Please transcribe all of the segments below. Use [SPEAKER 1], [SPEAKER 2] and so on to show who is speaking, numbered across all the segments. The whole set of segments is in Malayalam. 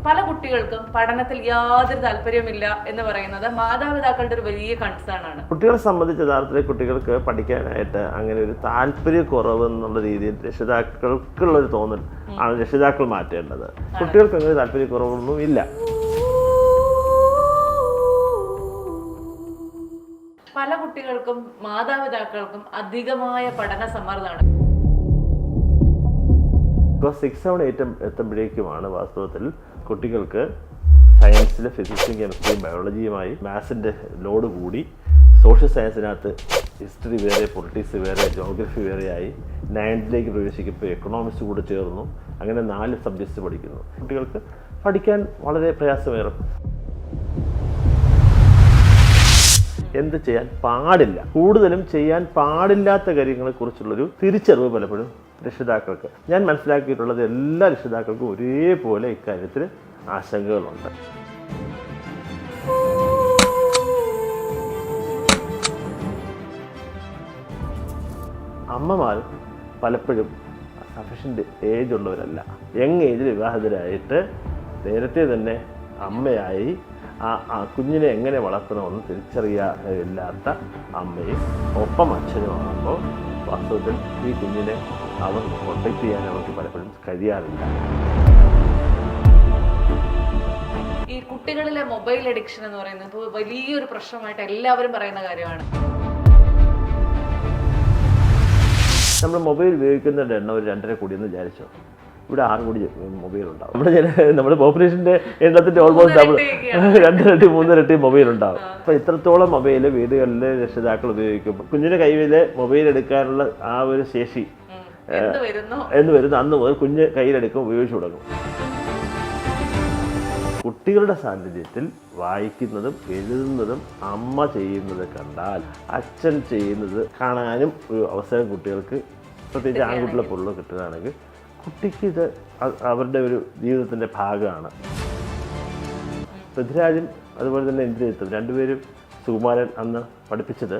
[SPEAKER 1] പല കുട്ടികൾക്കും പഠനത്തിൽ യാതൊരു താല്പര്യമില്ല എന്ന് പറയുന്നത് മാതാപിതാക്കളുടെ ഒരു വലിയ കൺസേൺ ആണ്.
[SPEAKER 2] കുട്ടികളെ സംബന്ധിച്ച് യഥാർത്ഥത്തിൽ കുട്ടികൾക്ക് പഠിക്കാനായിട്ട് അങ്ങനെ ഒരു താല്പര്യക്കുറവ് എന്നുള്ള രീതിയിൽ രക്ഷിതാക്കൾക്കുള്ളൊരു തോന്നൽ ആണ് രക്ഷിതാക്കൾ മാറ്റേണ്ടത്. കുട്ടികൾക്ക് അങ്ങനെ താല്പര്യക്കുറവൊന്നും ഇല്ല.
[SPEAKER 1] പല കുട്ടികൾക്കും മാതാപിതാക്കൾക്കും അധികമായ പഠന സമ്മർദ്ദമാണ്.
[SPEAKER 2] 6, 7, 8 എത്തുമ്പോഴേക്കുമാണ് വാസ്തവത്തിൽ കുട്ടികൾക്ക് സയൻസിൽ ഫിസിക്സും കെമിസ്ട്രിയും ബയോളജിയുമായി മാത്സിൻ്റെ ലോഡ് കൂടി, സോഷ്യൽ സയൻസിനകത്ത് ഹിസ്റ്ററി വേറെ, പൊളിറ്റിക്സ് വേറെ, ജോഗ്രഫി വേറെയായി 9th പ്രവേശിക്കുമ്പോൾ എക്കണോമിക്സ് കൂടെ ചേർന്നു. അങ്ങനെ 4 സബ്ജക്ട്സ് പഠിക്കുന്നു. കുട്ടികൾക്ക് പഠിക്കാൻ വളരെ പ്രയാസമേറും. എന്ത് ചെയ്യാൻ പാടില്ല, കൂടുതലും ചെയ്യാൻ പാടില്ലാത്ത കാര്യങ്ങളെക്കുറിച്ചുള്ളൊരു തിരിച്ചറിവ് പലപ്പോഴും രക്ഷിതാക്കൾക്ക്, ഞാൻ മനസ്സിലാക്കിയിട്ടുള്ളത് എല്ലാ രക്ഷിതാക്കൾക്കും ഒരേപോലെ ഇക്കാര്യത്തിൽ ആശങ്കകളുണ്ട്. അമ്മമാർ പലപ്പോഴും സഫിഷ്യൻ്റ് ഏജ് ഉള്ളവരല്ല. യങ് ഏജിൽ വിവാഹിതരായിട്ട് നേരത്തെ തന്നെ അമ്മയായി ആ കുഞ്ഞിനെ എങ്ങനെ വളർത്തണമെന്ന് തിരിച്ചറിയാത്ത അമ്മയും ഒപ്പം അച്ഛനുമാകുമ്പോൾ വാസ്തവത്തിൽ ഈ കുഞ്ഞിനെ അവർ പ്രൊട്ടക്റ്റ് ചെയ്യാൻ അവർക്ക് പലപ്പോഴും കഴിയാറില്ല.
[SPEAKER 1] ഈ കുട്ടികളിലെ മൊബൈൽ അഡിക്ഷൻ എന്ന് പറയുന്നത് ഇപ്പോൾ വലിയൊരു പ്രശ്നമായിട്ട് എല്ലാവരും പറയുന്ന കാര്യമാണ്.
[SPEAKER 2] നമ്മൾ മൊബൈൽ ഉപയോഗിക്കുന്നതിൻ്റെ എണ്ണം ഒരു 2.5 കോടിയെന്ന് വിചാരിച്ചോ. ഇവിടെ 6 കോടി മൊബൈൽ ഉണ്ടാവും. നമ്മുടെ പോപ്പുലേഷൻ്റെ എണ്ണത്തിൻ്റെ ഓൾമോസ്റ്റ് ഡബിൾ, 2 ഇരട്ടി 3 ഇരട്ടി മൊബൈൽ ഉണ്ടാവും. അപ്പോൾ ഇത്രത്തോളം മൊബൈൽ വീടുകളിൽ രക്ഷിതാക്കൾ ഉപയോഗിക്കുമ്പോൾ കുഞ്ഞിൻ്റെ കയ്യിൽ മൊബൈൽ എടുക്കാനുള്ള ആ ഒരു ശേഷി എന്ന് വരുന്ന അന്ന് മുതൽ കുഞ്ഞ് കയ്യിലെടുക്കും, ഉപയോഗിച്ചു തുടങ്ങും. കുട്ടികളുടെ സാന്നിധ്യത്തിൽ വായിക്കുന്നതും എഴുതുന്നതും അമ്മ ചെയ്യുന്നത് കണ്ടാൽ അച്ഛൻ ചെയ്യുന്നത് കാണാനും ഒരു അവസരം കുട്ടികൾക്ക്, പ്രത്യേകിച്ച് ആൺകുട്ടികളെ പോലുള്ള കിട്ടുകയാണെങ്കിൽ കുട്ടിക്ക് ഇത് അവരുടെ ഒരു ജീവിതത്തിൻ്റെ ഭാഗമാണ്. പൃഥ്വിരാജും അതുപോലെ തന്നെ ഇന്ദ്രജിത്തും രണ്ടുപേരും സുകുമാരൻ അന്ന് പഠിപ്പിച്ചത്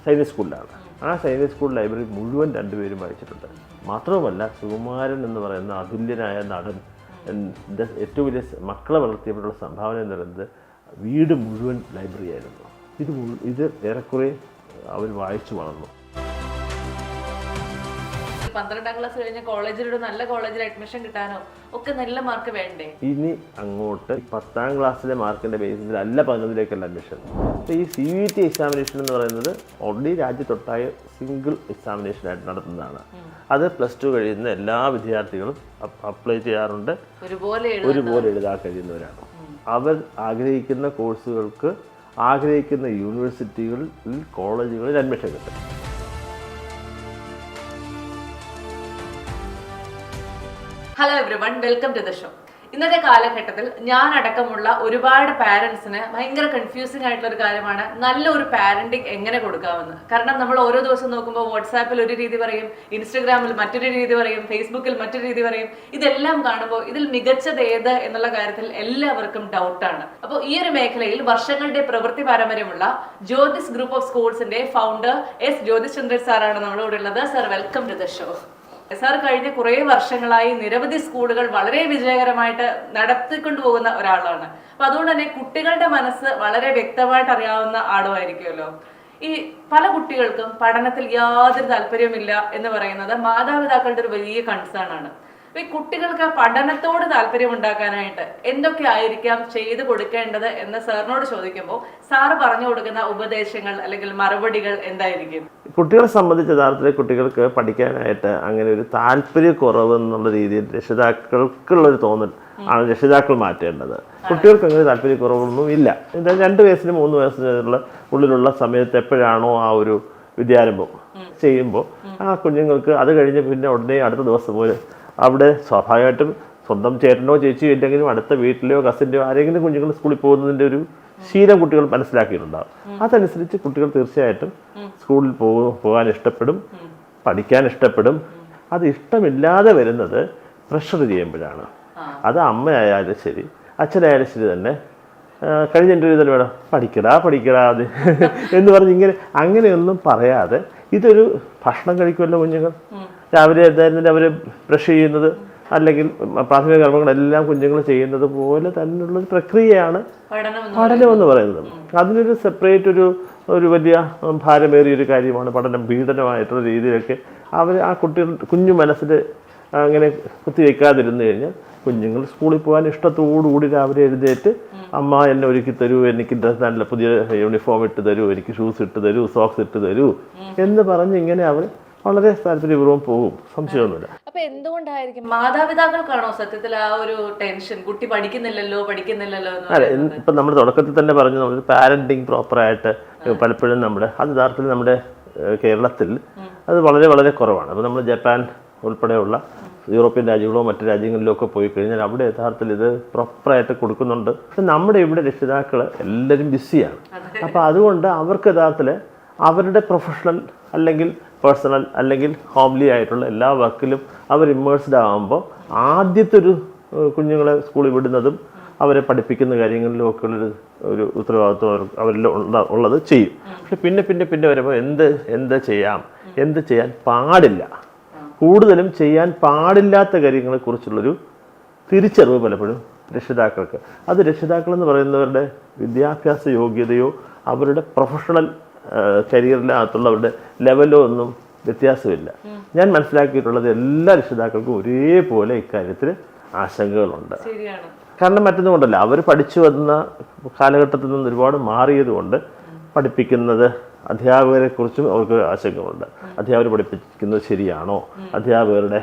[SPEAKER 2] സൈനിക് സ്കൂളിലാണ്. ആ സൈനിക് സ്കൂൾ ലൈബ്രറി മുഴുവൻ രണ്ടുപേരും വായിച്ചിട്ടുണ്ട്. മാത്രവുമല്ല, സുകുമാരൻ എന്ന് പറയുന്ന അതുല്യനായ നടൻ ഏറ്റവും വലിയ മക്കളെ വളർത്തിയപ്പോഴുള്ള സംഭാവന എന്ന് പറയുന്നത് വീട് മുഴുവൻ ലൈബ്രറി ആയിരുന്നു. ഇത് ഏറെക്കുറെ അവർ വായിച്ചു വളർന്നു.
[SPEAKER 1] 12ാം ക്ലാസ് കഴിഞ്ഞ കോളേജിലൊരു നല്ല കോളേജിൽ അഡ്മിഷൻ കിട്ടാനോ ഒക്കെ നല്ല മാർക്ക് വേണ്ടേ?
[SPEAKER 2] ഇനി അങ്ങോട്ട് 10ാം ക്ലാസ്സിലെ മാർക്കിൻ്റെ ബേസിസിലല്ല 11ലേക്കുള്ള അഡ്മിഷൻ. അപ്പോൾ ഈ CUET എക്സാമിനേഷൻ എന്ന് പറയുന്നത് ഓൾറെഡി രാജ്യത്തൊട്ടായ സിംഗിൾ എക്സാമിനേഷനായിട്ട് നടത്തുന്നതാണ്. അത് +2 കഴിയുന്ന എല്ലാ വിദ്യാർത്ഥികളും അപ്ലൈ ചെയ്യാറുണ്ട്. ഒരുപോലെ എഴുതാൻ കഴിയുന്നവരാണ്. അവർ ആഗ്രഹിക്കുന്ന കോഴ്സുകൾക്ക് ആഗ്രഹിക്കുന്ന യൂണിവേഴ്സിറ്റികളിൽ, കോളേജുകളിൽ അഡ്മിഷൻ കിട്ടും.
[SPEAKER 1] Hello everyone, welcome to the show. ഇന്നത്തെ കാലഘട്ടത്തിൽ ഞാൻ അടക്കമുള്ള ഒരുപാട് പാരൻസിന് ഭയങ്കര കൺഫ്യൂസിംഗ് ആയിട്ടുള്ള ഒരു കാര്യമാണ് നല്ലൊരു പാരന്റിങ് എങ്ങനെ കൊടുക്കാമെന്ന്. കാരണം നമ്മൾ ഓരോ ദിവസം നോക്കുമ്പോൾ വാട്സാപ്പിൽ ഒരു രീതി പറയും, ഇൻസ്റ്റഗ്രാമിൽ മറ്റൊരു രീതി പറയും, ഫേസ്ബുക്കിൽ മറ്റൊരു രീതി പറയും. ഇതെല്ലാം കാണുമ്പോൾ ഇതിൽ മികച്ചത് ഏത് എന്നുള്ള കാര്യത്തിൽ എല്ലാവർക്കും ഡൗട്ടാണ്. അപ്പോൾ ഈ ഒരു മേഖലയിൽ വർഷങ്ങളുടെ പ്രവൃത്തി പാരമ്പര്യമുള്ള ജ്യോതിസ് ഗ്രൂപ്പ് ഓഫ് സ്കൂൾസിന്റെ ഫൗണ്ടർ S. ജ്യോതിസ് ചന്ദ്രൻ സാറാണ് നമ്മുടെ കൂടെ ഉള്ളത്. Sir, welcome to the show. Sir, കഴിഞ്ഞ കുറേ വർഷങ്ങളായി നിരവധി സ്കൂളുകൾ വളരെ വിജയകരമായിട്ട് നടത്തിക്കൊണ്ടുപോകുന്ന ഒരാളാണ്. അപ്പൊ അതുകൊണ്ട് തന്നെ കുട്ടികളുടെ മനസ്സ് വളരെ വ്യക്തമായിട്ട് അറിയാവുന്ന ആളുമായിരിക്കുമല്ലോ. ഈ പല കുട്ടികൾക്കും പഠനത്തിൽ യാതൊരു താല്പര്യമില്ല എന്ന് പറയുന്നത് മാതാപിതാക്കളുടെ ഒരു വലിയ കൺസേൺ ആണ്. ഈ കുട്ടികൾക്ക് പഠനത്തോട് താല്പര്യം ഉണ്ടാക്കാനായിട്ട് എന്തൊക്കെ ആയിരിക്കാം ചെയ്തു കൊടുക്കേണ്ടത് എന്ന് സാറിനോട് ചോദിക്കുമ്പോൾ സാറ് പറഞ്ഞു കൊടുക്കുന്ന ഉപദേശങ്ങൾ അല്ലെങ്കിൽ മറുപടികൾ എന്തായിരിക്കും?
[SPEAKER 2] കുട്ടികളെ സംബന്ധിച്ച് യഥാർത്ഥത്തിൽ കുട്ടികൾക്ക് പഠിക്കാനായിട്ട് അങ്ങനെ ഒരു താല്പര്യക്കുറവ് എന്നുള്ള രീതിയിൽ രക്ഷിതാക്കൾക്കുള്ളൊരു തോന്നൽ ആണ് രക്ഷിതാക്കൾ മാറ്റേണ്ടത്. കുട്ടികൾക്ക് അങ്ങനെ താല്പര്യക്കുറവൊന്നും ഇല്ല. 2 വയസ്സിന് 3 വയസ്സിനുള്ള ഉള്ളിലുള്ള സമയത്ത് എപ്പോഴാണോ ആ ഒരു വിദ്യാരംഭം ചെയ്യുമ്പോൾ ആ കുഞ്ഞുങ്ങൾക്ക് അത് കഴിഞ്ഞ് പിന്നെ ഉടനെ അടുത്ത ദിവസം പോലെ അവിടെ സ്വാഭാവികമായിട്ടും സ്വന്തം ചേട്ടനോ ചേച്ചിയോ ഇല്ലെങ്കിലും അടുത്ത വീട്ടിലെയോ കസിൻ്റെയോ ആരെങ്കിലും കുഞ്ഞുങ്ങൾ സ്കൂളിൽ പോകുന്നതിൻ്റെ ഒരു ശീലം കുട്ടികൾ മനസ്സിലാക്കിയിട്ടുണ്ടാകും. അതനുസരിച്ച് കുട്ടികൾ തീർച്ചയായിട്ടും സ്കൂളിൽ പോകാൻ ഇഷ്ടപ്പെടും, പഠിക്കാൻ ഇഷ്ടപ്പെടും. അത് ഇഷ്ടമില്ലാതെ വരുന്നത് പ്രഷർ ചെയ്യുമ്പോഴാണ്. അത് അമ്മയായാലും ശരി, അച്ഛനായാലും ശരി തന്നെ കഴിഞ്ഞ ഇൻ്റർവ്യൂ തന്നെ വേണം പഠിക്കടാ അത് എന്ന് പറഞ്ഞ് അങ്ങനെയൊന്നും പറയാതെ, ഇതൊരു ഭക്ഷണം കഴിക്കുമല്ലോ കുഞ്ഞുങ്ങൾ, രാവിലെ എന്തായിരുന്നില്ല അവർ ബ്രഷ് ചെയ്യുന്നത്, അല്ലെങ്കിൽ പ്രാഥമിക കർമ്മങ്ങളെല്ലാം കുഞ്ഞുങ്ങൾ ചെയ്യുന്നത് പോലെ തന്നെയുള്ളൊരു പ്രക്രിയയാണ് പഠനം എന്ന് പറയുന്നത്. അതിനൊരു സെപ്പറേറ്റ് ഒരു വലിയ ഭാരമേറിയൊരു കാര്യമാണ് പഠനം. പീഡനമായിട്ടുള്ള രീതിയിലൊക്കെ അവർ ആ കുഞ്ഞു മനസ്സിൽ അങ്ങനെ കുത്തിവെക്കാതിരുന്നു കഴിഞ്ഞാൽ കുഞ്ഞുങ്ങൾ സ്കൂളിൽ പോകാൻ ഇഷ്ടത്തോടുകൂടി രാവിലെ എഴുന്നേറ്റ് അമ്മ എന്നെ ഒരുക്കി തരൂ, എനിക്ക് നല്ല പുതിയ യൂണിഫോം ഇട്ട് തരൂ, എനിക്ക് ഷൂസ് ഇട്ട് തരൂ, സോക്സ് ഇട്ട് തരൂ എന്ന് പറഞ്ഞ് ഇങ്ങനെ അവർ വളരെ താല്പര്യപൂർവ്വം പോകും, സംശയമൊന്നുമില്ല.
[SPEAKER 1] അപ്പൊ എന്തുകൊണ്ടായിരിക്കും മാതാപിതാക്കൾക്കാണോ സത്യത്തിൽ ആ ഒരു ടെൻഷൻ, കുട്ടി പഠിക്കുന്നില്ലല്ലോ
[SPEAKER 2] അതെ, ഇപ്പം നമ്മൾ തുടക്കത്തിൽ തന്നെ പറഞ്ഞു, നമ്മൾ പാരന്റിങ് പ്രോപ്പറായിട്ട് പലപ്പോഴും അത് യഥാർത്ഥത്തിൽ നമ്മുടെ കേരളത്തിൽ അത് വളരെ വളരെ കുറവാണ്. അപ്പോൾ നമ്മൾ ജപ്പാൻ ഉൾപ്പെടെയുള്ള യൂറോപ്യൻ രാജ്യങ്ങളോ മറ്റു രാജ്യങ്ങളിലോ ഒക്കെ പോയി കഴിഞ്ഞാൽ അവിടെ യഥാർത്ഥത്തിൽ ഇത് പ്രോപ്പറായിട്ട് കൊടുക്കുന്നുണ്ട്. പക്ഷെ നമ്മുടെ ഇവിടെ രക്ഷിതാക്കൾ എല്ലാവരും ബിസിയാണ്. അപ്പോൾ അതുകൊണ്ട് അവർക്ക് യഥാർത്ഥത്തിൽ അവരുടെ പ്രൊഫഷണൽ അല്ലെങ്കിൽ പേഴ്സണൽ അല്ലെങ്കിൽ ഹോംലി ആയിട്ടുള്ള എല്ലാ വർക്കിലും അവർ ഇമ്മേഴ്സ്ഡ് ആകുമ്പോൾ ആദ്യത്തെ കുഞ്ഞുങ്ങളെ സ്കൂളിൽ വിടുന്നതും അവരെ പഠിപ്പിക്കുന്ന കാര്യങ്ങളിലും ഒക്കെ ഒരു ഉത്തരവാദിത്വം അവരിൽ ഉള്ളത് ചെയ്യും. പക്ഷെ പിന്നെ വരുമ്പോൾ എന്ത് ചെയ്യാൻ പാടില്ല, കൂടുതലും ചെയ്യാൻ പാടില്ലാത്ത കാര്യങ്ങളെക്കുറിച്ചുള്ളൊരു തിരിച്ചറിവ് പലപ്പോഴും രക്ഷിതാക്കൾക്ക്. അത് രക്ഷിതാക്കളെന്ന് പറയുന്നവരുടെ വിദ്യാഭ്യാസ യോഗ്യതയോ അവരുടെ പ്രൊഫഷണൽ കരിയറിനകത്തുള്ളവരുടെ ലെവലോ ഒന്നും വ്യത്യാസമില്ല. ഞാൻ മനസ്സിലാക്കിയിട്ടുള്ളത് എല്ലാ രക്ഷിതാക്കൾക്കും ഒരേപോലെ ഇക്കാര്യത്തിൽ ആശങ്കകളുണ്ട്. കാരണം മറ്റൊന്നും കൊണ്ടല്ല, അവർ പഠിച്ചു വന്ന കാലഘട്ടത്തിൽ നിന്ന് ഒരുപാട് മാറിയതുകൊണ്ട് പഠിപ്പിക്കുന്നത് അധ്യാപകരെക്കുറിച്ചും അവർക്ക് ആശങ്കകളുണ്ട്. അധ്യാപകർ പഠിപ്പിക്കുന്നത് ശരിയാണോ, അധ്യാപകരുടെ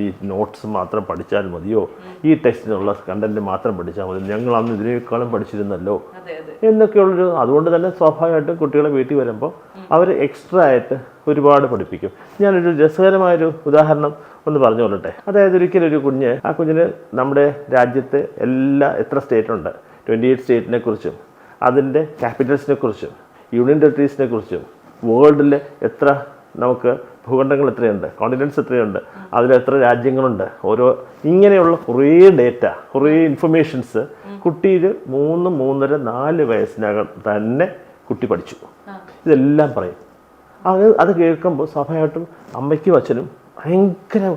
[SPEAKER 2] ഈ നോട്ട്സ് മാത്രം പഠിച്ചാൽ മതിയോ, ഈ ടെക്സ്റ്റിനുള്ള കണ്ടന്റ് മാത്രം പഠിച്ചാൽ മതി, ഞങ്ങൾ അന്ന് ഇതിനേക്കാളും പഠിച്ചിരുന്നല്ലോ എന്നൊക്കെയുള്ളൊരു. അതുകൊണ്ട് തന്നെ സ്വാഭാവികമായിട്ടും കുട്ടികളെ വീട്ടിൽ വരുമ്പോൾ അവർ എക്സ്ട്രാ ആയിട്ട് ഒരുപാട് പഠിപ്പിക്കും. ഞാനൊരു രസകരമായൊരു ഉദാഹരണം ഒന്ന് പറഞ്ഞു കൊള്ളട്ടെ. അതായത് ഒരിക്കലൊരു ആ കുഞ്ഞിന് നമ്മുടെ രാജ്യത്തെ എത്ര സ്റ്റേറ്റുണ്ട്, 28 സ്റ്റേറ്റിനെ കുറിച്ചും അതിൻ്റെ ക്യാപിറ്റൽസിനെ കുറിച്ചും യൂണിയൻ ടെറിട്ടറീസിനെ കുറിച്ചും വേൾഡിലെ എത്ര നമുക്ക് ഭൂഖണ്ഡങ്ങൾ എത്രയുണ്ട്, കോണ്ടിനെൻറ്റ്സ് എത്രയുണ്ട്, അതിലെത്ര രാജ്യങ്ങളുണ്ട്, ഇങ്ങനെയുള്ള കുറേ ഡേറ്റ, കുറേ ഇൻഫർമേഷൻസ് കുട്ടിയിൽ 3, 3.5, 4 വയസ്സിനകം തന്നെ കുട്ടി പഠിച്ചു. ഇതെല്ലാം പറയും. അത് കേൾക്കുമ്പോൾ സ്വാഭാവികമായിട്ടും അമ്മയ്ക്കും അച്ഛനും ഭയങ്കര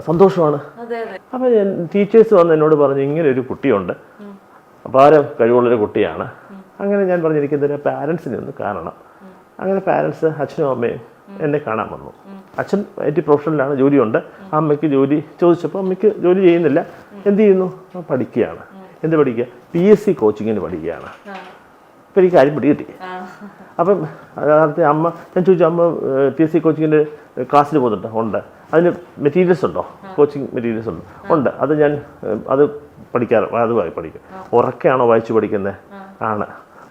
[SPEAKER 2] സന്തോഷമാണ്. അപ്പോൾ ടീച്ചേഴ്സ് വന്ന് എന്നോട് പറഞ്ഞു, ഇങ്ങനെ ഒരു കുട്ടിയുണ്ട്, അപാര കഴിവുള്ളൊരു കുട്ടിയാണ്. അങ്ങനെ ഞാൻ പറഞ്ഞിരിക്കുന്നതിന് പാരൻസിനെ ഒന്ന് കാണണം. അങ്ങനെ പാരൻസ് അച്ഛനും അമ്മയും എന്നെ കാണാൻ വന്നു. അച്ഛൻ IT പ്രൊഫഷണലാണ്, ജോലിയുണ്ട്. അമ്മയ്ക്ക് ജോലി ചോദിച്ചപ്പോൾ അമ്മയ്ക്ക് ജോലി ചെയ്യുന്നില്ല. എന്ത് ചെയ്യുന്നു? പഠിക്കുകയാണ്. എന്ത് പഠിക്കുക? PSC കോച്ചിങ്ങിന് പഠിക്കുകയാണ്. അപ്പോൾ എനിക്ക് കാര്യം പിടി കിട്ടി. അപ്പം യഥാർത്ഥത്തിൽ ഞാൻ ചോദിച്ചു, അമ്മ PSC കോച്ചിങ്ങിൻ്റെ ക്ലാസ്സിന് പോകുന്നുണ്ട്? ഉണ്ട്. അതിന് മെറ്റീരിയൽസ് ഉണ്ടോ? കോച്ചിങ് മെറ്റീരിയൽസ് ഉണ്ട്. അത് അതുമായി പഠിക്കും. ഉറക്കെയാണോ വായിച്ചു പഠിക്കുന്നത്? ആണ്,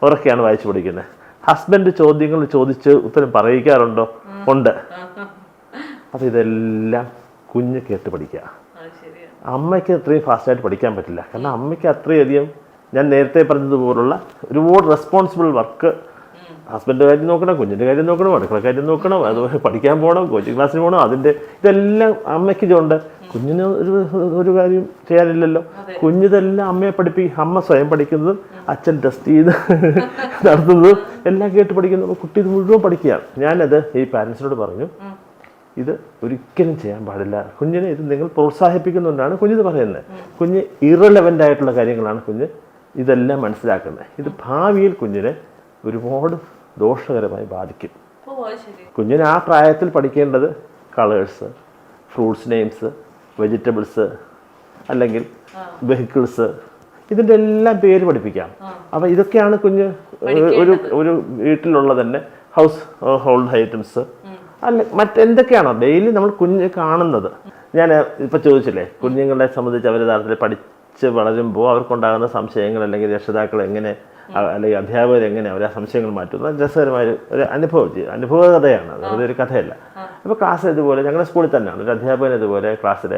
[SPEAKER 2] ഉറക്കെയാണ് വായിച്ചു പഠിക്കുന്നത്. ഹസ്ബൻഡ് ചോദ്യങ്ങൾ ചോദിച്ച് ഉത്തരം പറയിക്കാറുണ്ടോ? ഉണ്ട്. അപ്പോൾ ഇതെല്ലാം കുഞ്ഞ് കേട്ട് പഠിക്കുക. അമ്മയ്ക്ക് അത്രയും ഫാസ്റ്റായിട്ട് പഠിക്കാൻ പറ്റില്ല. കാരണം അമ്മയ്ക്ക് അത്രയധികം, ഞാൻ നേരത്തെ പറഞ്ഞതുപോലുള്ള ഒരുപാട് റെസ്പോൺസിബിൾ വർക്ക്. ഹസ്ബൻഡ് കാര്യം നോക്കണം, കുഞ്ഞിൻ്റെ കാര്യം നോക്കണം, അടുക്കള കാര്യം നോക്കണം, അതുപോലെ പഠിക്കാൻ പോകണം, കോച്ചിങ് ക്ലാസ്സിന് പോകണം. ഇതെല്ലാം അമ്മയ്ക്ക് ഉണ്ട്. കുഞ്ഞിന് ഒരു കാര്യം ചെയ്യാനില്ലല്ലോ. കുഞ്ഞിതെല്ലാം അമ്മ സ്വയം പഠിക്കുന്നതും അച്ഛൻ ടെസ്റ്റ് ചെയ്ത് നടത്തുന്നതും എല്ലാം കേട്ട് പഠിക്കുന്നു. അപ്പോൾ കുട്ടി ഇത് മുഴുവൻ പഠിക്കുകയാണ്. ഞാനത് ഈ പാരൻസിനോട് പറഞ്ഞു, ഇത് ഒരിക്കലും ചെയ്യാൻ പാടില്ല. കുഞ്ഞിനെ ഇത് നിങ്ങൾ പ്രോത്സാഹിപ്പിക്കുന്നുകൊണ്ടാണ് കുഞ്ഞിത് പറയുന്നത്. കുഞ്ഞ് ഇറലവൻ്റ് ആയിട്ടുള്ള കാര്യങ്ങളാണ് കുഞ്ഞ് ഇതെല്ലാം മനസ്സിലാക്കുന്നത്. ഇത് ഭാവിയിൽ കുഞ്ഞിനെ ഒരുപാട് ദോഷകരമായി ബാധിക്കും. കുഞ്ഞിന് ആ പ്രായത്തിൽ പഠിക്കേണ്ടത് കളേഴ്സ്, ഫ്രൂട്ട്സ് നെയിംസ്, വെജിറ്റബിൾസ്, അല്ലെങ്കിൽ വെഹിക്കിൾസ്, ഇതിൻ്റെ എല്ലാം പേര് പഠിപ്പിക്കാം. അപ്പോൾ ഇതൊക്കെയാണ് കുഞ്ഞ് ഒരു വീട്ടിലുള്ള തന്നെ ഹൗസ് ഹോൾഡ് ഐറ്റംസ്, അല്ല മറ്റെന്തൊക്കെയാണോ ഡെയിലി നമ്മൾ കുഞ്ഞ് കാണുന്നത്. ഞാൻ ഇപ്പോൾ ചോദിച്ചില്ലേ, കുഞ്ഞുങ്ങളെ സംബന്ധിച്ച് അവർ യഥാർത്ഥത്തിൽ പഠിച്ച് വളരുമ്പോൾ അവർക്കുണ്ടാകുന്ന സംശയങ്ങൾ, അല്ലെങ്കിൽ രക്ഷിതാക്കൾ എങ്ങനെ അല്ലെങ്കിൽ അധ്യാപകർ എങ്ങനെ അവരെ സംശയങ്ങൾ മാറ്റുന്ന രസകരമായ ഒരു അനുഭവകഥയാണ്. വെറുതെ ഒരു കഥയല്ല. അപ്പോൾ ക്ലാസ് ഇതുപോലെ ഞങ്ങളുടെ സ്കൂളിൽ തന്നെയാണ് ഒരു അധ്യാപകൻ ഇതുപോലെ ക്ലാസ്സിൽ